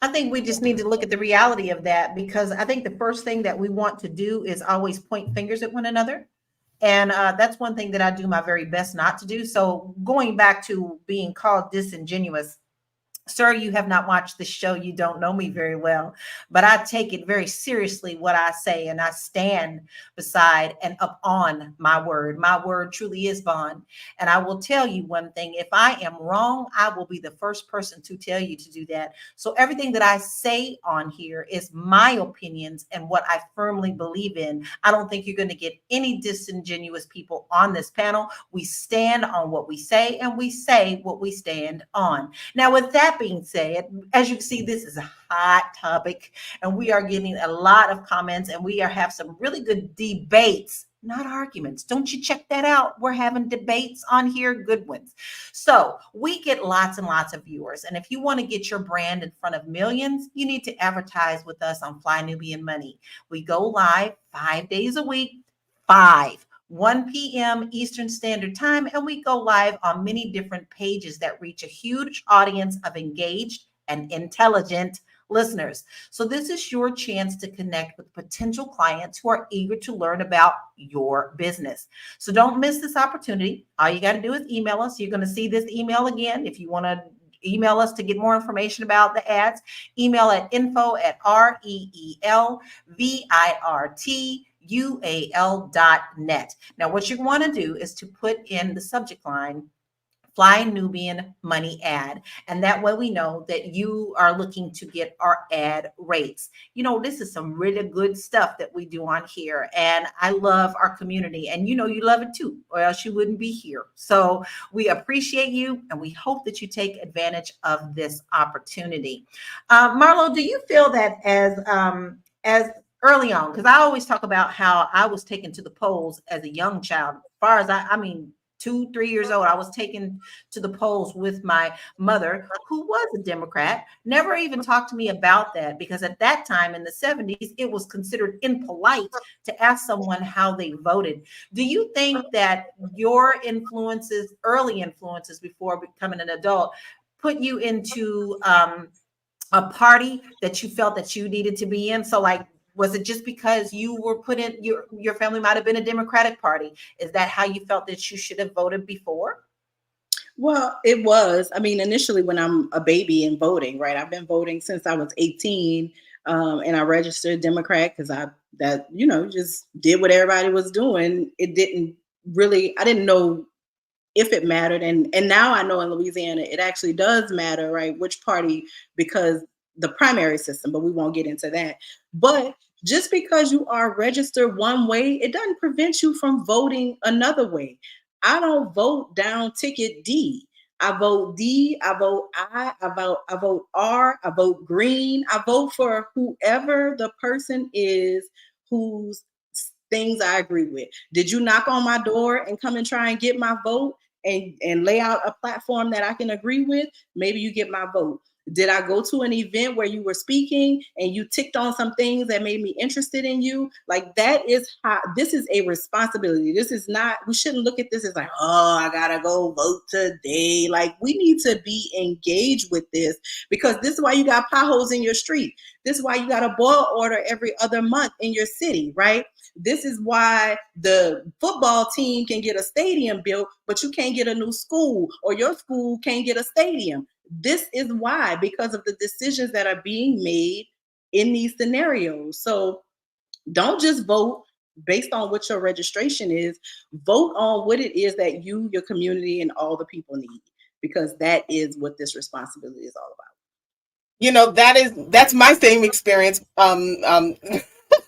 I think we just need to look at the reality of that, because I think the first thing that we want to do is always point fingers at one another. And that's one thing that I do my very best not to do. So going back to being called disingenuous, Sir, you have not watched the show. You don't know me very well, but I take it very seriously what I say, and I stand beside and upon my word. My word truly is bond. And I will tell you one thing. If I am wrong, I will be the first person to tell you to do that. So everything that I say on here is my opinions and what I firmly believe in. I don't think you're going to get any disingenuous people on this panel. We stand on what we say, and we say what we stand on. Now, with that being said, as you can see, this is a hot topic, and we are getting a lot of comments, and we have some really good debates, not arguments. Don't you check that out? We're having debates on here, good ones. So we get lots and lots of viewers. And if you want to get your brand in front of millions, you need to advertise with us on Fly Nubian Money. We go live 5 days a week, 1 p.m. Eastern Standard Time, and we go live on many different pages that reach a huge audience of engaged and intelligent listeners. So this is your chance to connect with potential clients who are eager to learn about your business. So don't miss this opportunity. All you got to do is email us. You're going to see this email again. If you want to email us to get more information about the ads, email at info@reelvirtual.net. Now, what you want to do is to put in the subject line, Fly Nubian Money ad. And that way we know that you are looking to get our ad rates. You know, this is some really good stuff that we do on here. And I love our community. And you know, you love it too, or else you wouldn't be here. So we appreciate you, and we hope that you take advantage of this opportunity. Marlo, do you feel that as early on, because I always talk about how I was taken to the polls as a young child, as far as I mean, 2-3 years old, I was taken to the polls with my mother, who was a Democrat, never even talked to me about that, because at that time in the 70s, it was considered impolite to ask someone how they voted. Do you think that your influences, early influences before becoming an adult, put you into a party that you felt that you needed to be in? So like, was it just because you were put in, your family might have been a Democratic Party? Is that how you felt that you should have voted before? Well, it was. I mean, initially when I'm a baby and voting, right? I've been voting since I was 18, and I registered Democrat because just did what everybody was doing. It didn't really, I didn't know if it mattered. And now I know in Louisiana, it actually does matter, right? Which party, because the primary system, but we won't get into that. But just because you are registered one way, it doesn't prevent you from voting another way. I don't vote down ticket D. I vote D, I vote I vote R, I vote green. I vote for whoever the person is whose things I agree with. Did you knock on my door and come and try and get my vote and lay out a platform that I can agree with? Maybe you get my vote. Did I go to an event where you were speaking and you ticked on some things that made me interested in you? Like, that is how, this is a responsibility. This is not, we shouldn't look at this as like, oh, I gotta go vote today. Like, we need to be engaged with this, because this is why you got potholes in your street. This is why you got a boil order every other month in your city, right? This is why the football team can get a stadium built, but you can't get a new school, or your school can't get a stadium. This is why, because of the decisions that are being made in these scenarios. So don't just vote based on what your registration is. Vote on what it is that you, your community, and all the people need, because that is what this responsibility is all about. You know, that's my same experience.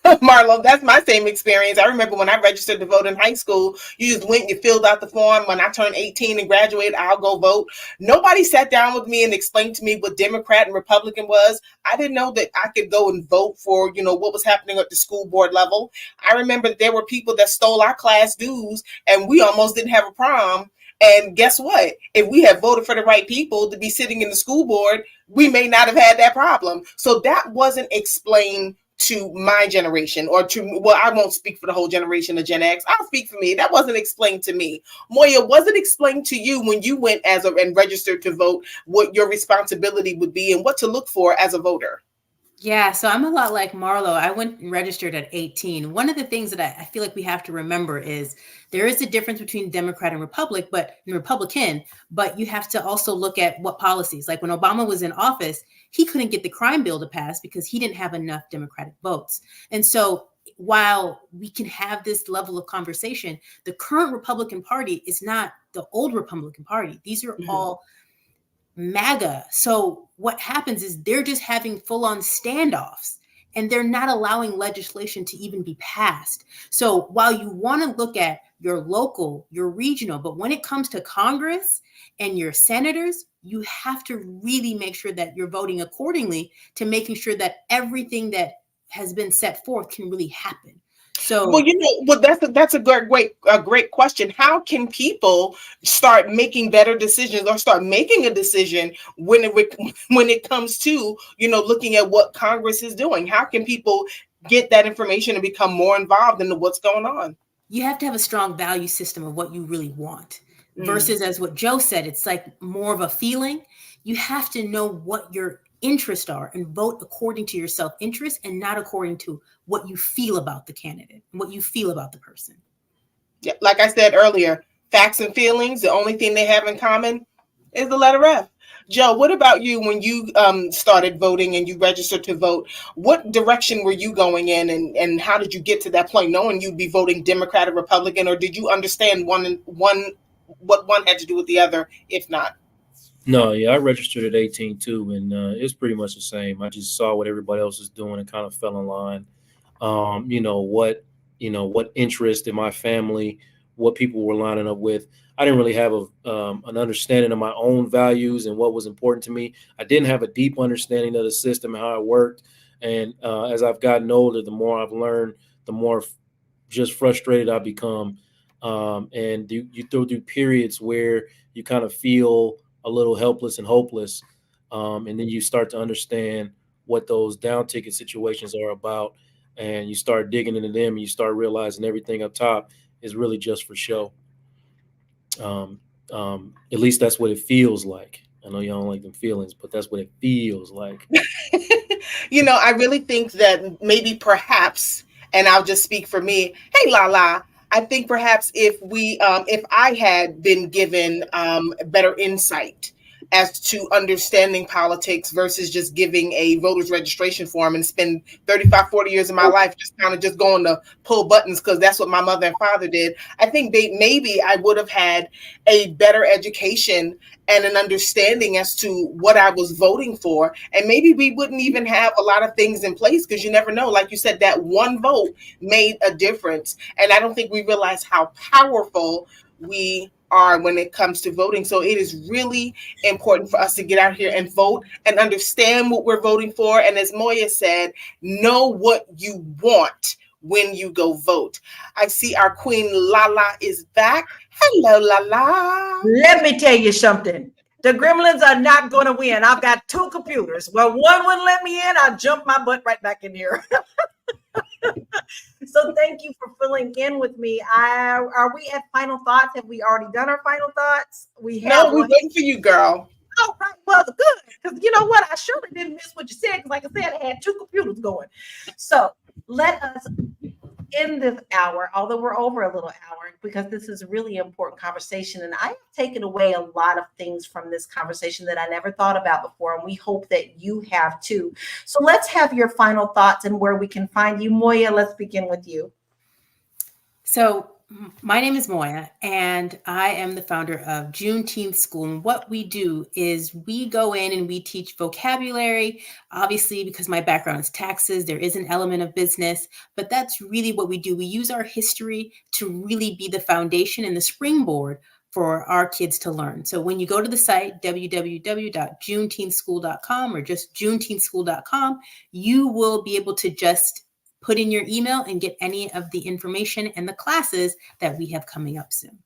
Marlo, that's my same experience. I remember when I registered to vote in high school, you just went, you filled out the form. When I turned 18 and graduated, I'll go vote. Nobody sat down with me and explained to me what Democrat and Republican was. I didn't know that I could go and vote for, what was happening at the school board level. I remember that there were people that stole our class dues, and we almost didn't have a prom. And guess what? If we had voted for the right people to be sitting in the school board, we may not have had that problem. So that wasn't explained to my generation, or I won't speak for the whole generation of Gen X. I'll speak for me. That wasn't explained to me. Moya, was it explained to you when you went and registered to vote what your responsibility would be and what to look for as a voter? Yeah, so I'm a lot like Marlo. I went and registered at 18. One of the things that I feel like we have to remember is there is a difference between Democrat and Republican, but you have to also look at what policies. Like when Obama was in office, he couldn't get the crime bill to pass because he didn't have enough Democratic votes. And so while we can have this level of conversation, the current Republican Party is not the old Republican Party. These are all MAGA. So what happens is they're just having full-on standoffs and they're not allowing legislation to even be passed. So while you want to look at your local, your regional, but when it comes to Congress and your senators, you have to really make sure that you're voting accordingly to making sure that everything that has been set forth can really happen. So, well, that's a great question. How can people start making better decisions or start making a decision when it comes to looking at what Congress is doing? How can people get that information and become more involved in what's going on? You have to have a strong value system of what you really want versus, as what Joe said, it's like more of a feeling. You have to know what your interests are and vote according to your self-interest and not according to what you feel about the candidate and what you feel about the person. Yeah, like I said earlier, facts and feelings, the only thing they have in common is the letter F. Joe, what about you when you started voting and you registered to vote? What direction were you going in and how did you get to that point knowing you'd be voting Democrat or Republican, or did you understand what one had to do with the other, if not? No, yeah, I registered at 18 too, and it's pretty much the same. I just saw what everybody else is doing and kind of fell in line. What interest in my family, what people were lining up with. I didn't really have an understanding of my own values and what was important to me. I didn't have a deep understanding of the system and how it worked. And as I've gotten older, the more I've learned, the more just frustrated I become. And you go through periods where you kind of feel a little helpless and hopeless. And then you start to understand what those down ticket situations are about. And you start digging into them and you start realizing everything up top is really just for show. At least that's what it feels like. I know you don't like them feelings, but that's what it feels like. I really think that maybe perhaps, and I'll just speak for me. Hey, Lala, I think perhaps if I had been given better insight as to understanding politics versus just giving a voter's registration form and spend 35, 40 years of my life just kind of just going to pull buttons because that's what my mother and father did. I think maybe I would have had a better education and an understanding as to what I was voting for. And maybe we wouldn't even have a lot of things in place because you never know. Like you said, that one vote made a difference. And I don't think we realize how powerful we are when it comes to voting. So it is really important for us to get out here and vote and understand what we're voting for. And as Moya said, know what you want when you go vote. I see our queen Lala is back. Hello, Lala. Let me tell you something. The Gremlins are not going to win. I've got two computers. Well, one wouldn't let me in. I jumped my butt right back in here. So thank you for filling in with me. Are we at final thoughts? Have we already done our final thoughts? We're waiting for you, girl. Oh, right. Well, good. Because you know what? I surely didn't miss what you said. Because like I said, I had two computers going. So let us end this hour, although we're over a little hour, because this is a really important conversation. And I have taken away a lot of things from this conversation that I never thought about before. And we hope that you have too. So let's have your final thoughts and where we can find you. Moya, let's begin with you. So my name is Moya, and I am the founder of Juneteenth School. And what we do is we go in and we teach vocabulary. Obviously, because my background is taxes, there is an element of business, but that's really what we do. We use our history to really be the foundation and the springboard for our kids to learn. So when you go to the site, www.juneteenthschool.com or just juneteenthschool.com, you will be able to just put in your email and get any of the information and the classes that we have coming up soon.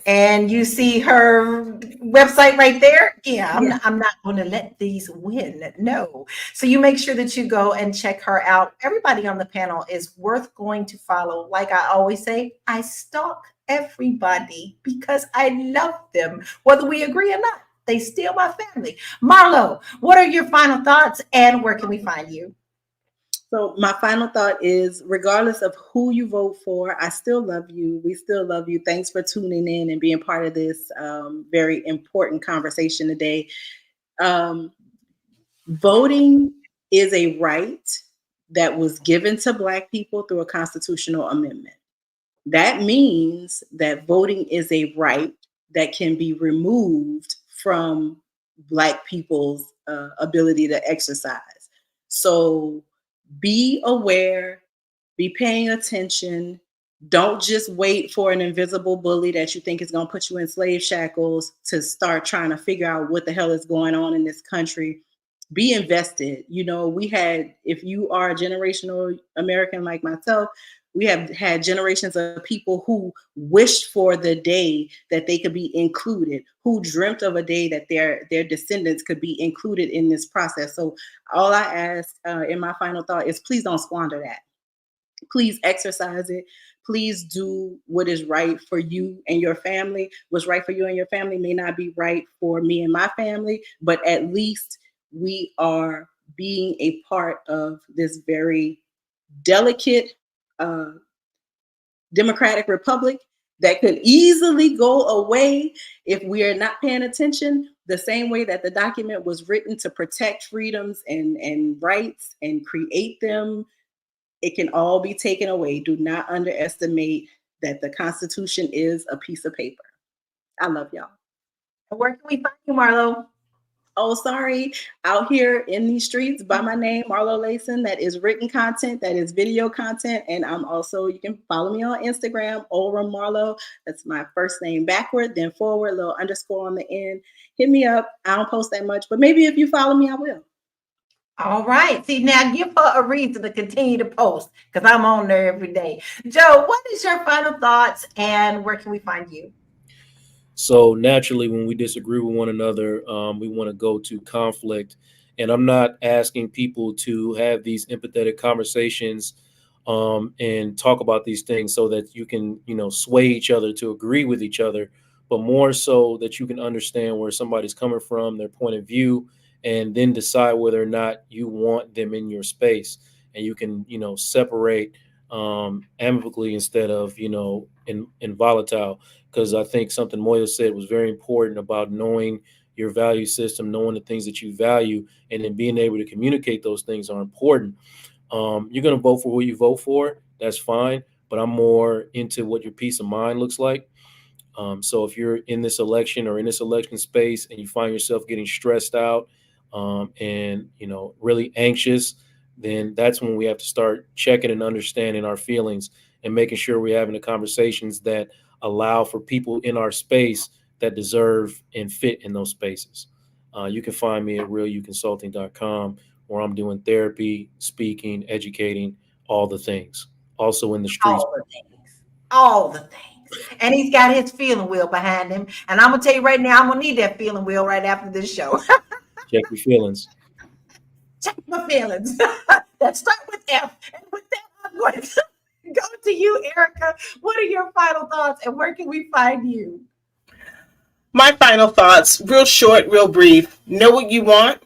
And you see her website right there. Yeah, I'm not going to let these win. No. So you make sure that you go and check her out. Everybody on the panel is worth going to follow. Like I always say, I stalk everybody because I love them, whether we agree or not. They still my family. Marlo, what are your final thoughts and where can we find you? So my final thought is, regardless of who you vote for, I still love you. We still love you. Thanks for tuning in and being part of this very important conversation today. Voting is a right that was given to Black people through a constitutional amendment. That means that voting is a right that can be removed from Black people's ability to exercise. So be aware, be paying attention. Don't just wait for an invisible bully that you think is going to put you in slave shackles to start trying to figure out what the hell is going on in this country. Be invested. You know, we had, if you are a generational American like myself, we have had generations of people who wished for the day that they could be included, who dreamt of a day that their descendants could be included in this process. So all I ask in my final thought is, please don't squander that. Please exercise it. Please do what is right for you and your family. What's right for you and your family may not be right for me and my family, but at least we are being a part of this very delicate democratic republic that could easily go away if we are not paying attention, the same way that the document was written to protect freedoms and rights and create them. It can all be taken away. Do not underestimate that the Constitution is a piece of paper. I love y'all. Where can we find you, Marlo? Oh, sorry. Out here in these streets by my name, Marlo Layson. That is written content, that is video content. And I'm also, you can follow me on Instagram, Ora Marlo. That's my first name backward, then forward, little underscore on the end. Hit me up. I don't post that much, but maybe if you follow me, I will. All right. See, now give her a reason to continue to post because I'm on there every day. Joe, what is your final thoughts and where can we find you? So naturally, when we disagree with one another, we want to go to conflict. And I'm not asking people to have these empathetic conversations and talk about these things so that you can, sway each other to agree with each other, but more so that you can understand where somebody's coming from, their point of view, and then decide whether or not you want them in your space. And you can, separate amicably instead of, in volatile. Because I think something Moya said was very important about knowing your value system, knowing the things that you value, and then being able to communicate those things are important. You're going to vote for who you vote for. That's fine. But I'm more into what your peace of mind looks like. So if you're in this election or in this election space and you find yourself getting stressed out and, really anxious, then that's when we have to start checking and understanding our feelings and making sure we're having the conversations that allow for people in our space that deserve and fit in those spaces. You can find me at realuconsulting.com, where I'm doing therapy, speaking, educating, all the things. Also in the streets. All the things. And he's got his feeling wheel behind him. And I'm going to tell you right now, I'm going to need that feeling wheel right after this show. Check your feelings. Check my feelings. That start with F. And with that, I'm going to go to you, Erica. What are your final thoughts and where can we find you? My final thoughts, real short, real brief. Know what you want.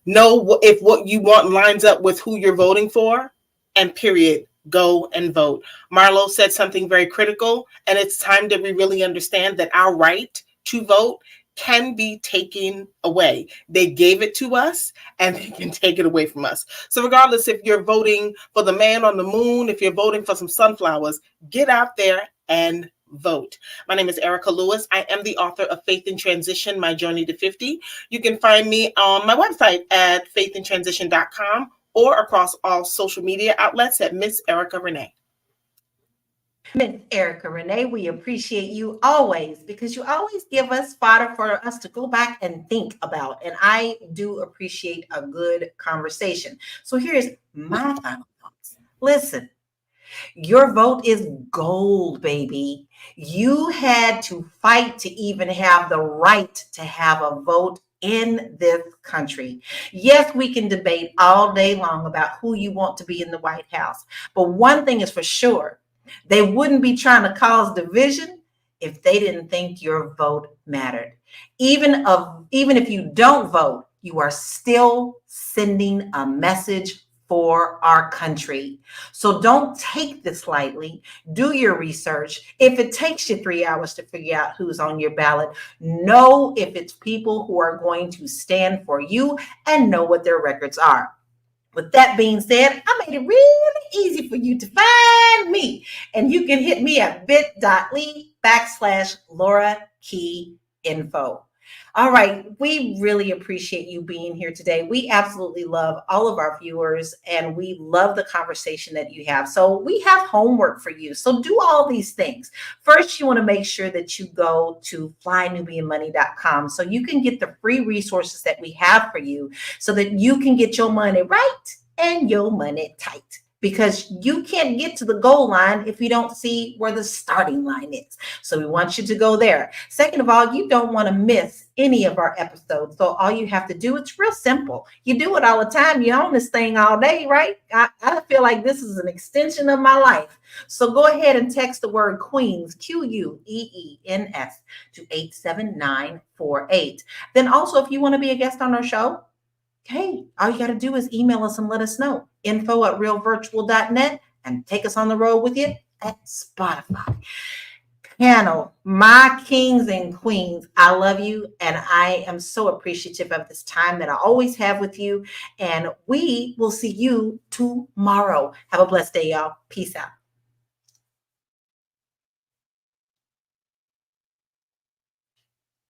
Know if what you want lines up with who you're voting for. And period. Go and vote. Marlo said something very critical, and it's time that we really understand that our right to vote can be taken away. They gave it to us and they can take it away from us. So regardless if you're voting for the man on the moon, if you're voting for some sunflowers, get out there and vote. My name is Erica Lewis. I am the author of Faith in Transition, My Journey to 50. You can find me on my website at faithintransition.com or across all social media outlets at Miss Erica Renee. Miss Erica Renee, we appreciate you always because you always give us fodder for us to go back and think about. And I do appreciate a good conversation. So here's my final thoughts. Listen, your vote is gold, baby. You had to fight to even have the right to have a vote in this country. Yes, we can debate all day long about who you want to be in the White House. But one thing is for sure, they wouldn't be trying to cause division if they didn't think your vote mattered. Even if you don't vote, you are still sending a message for our country. So don't take this lightly. Do your research. If it takes you 3 hours to figure out who's on your ballot, know if it's people who are going to stand for you and know what their records are. With that being said, I made it really easy for you to find me. And you can hit me at bit.ly/Laura Key Info. All right. We really appreciate you being here today. We absolutely love all of our viewers and we love the conversation that you have. So we have homework for you. So do all these things. First, you want to make sure that you go to flynubianmoney.com so you can get the free resources that we have for you so that you can get your money right and your money tight. Because you can't get to the goal line if you don't see where the starting line is. So we want you to go there. Second of all, you don't want to miss any of our episodes. So all you have to do, it's real simple. You do it all the time. You own this thing all day, right? I feel like this is an extension of my life. So go ahead and text the word Queens, QUEENS, to 87948. Then also, if you want to be a guest on our show, hey, all you got to do is email us and let us know. info@realvirtual.net and take us on the road with you at Spotify. Panel, my kings and queens, I love you. And I am so appreciative of this time that I always have with you. And we will see you tomorrow. Have a blessed day, y'all. Peace out.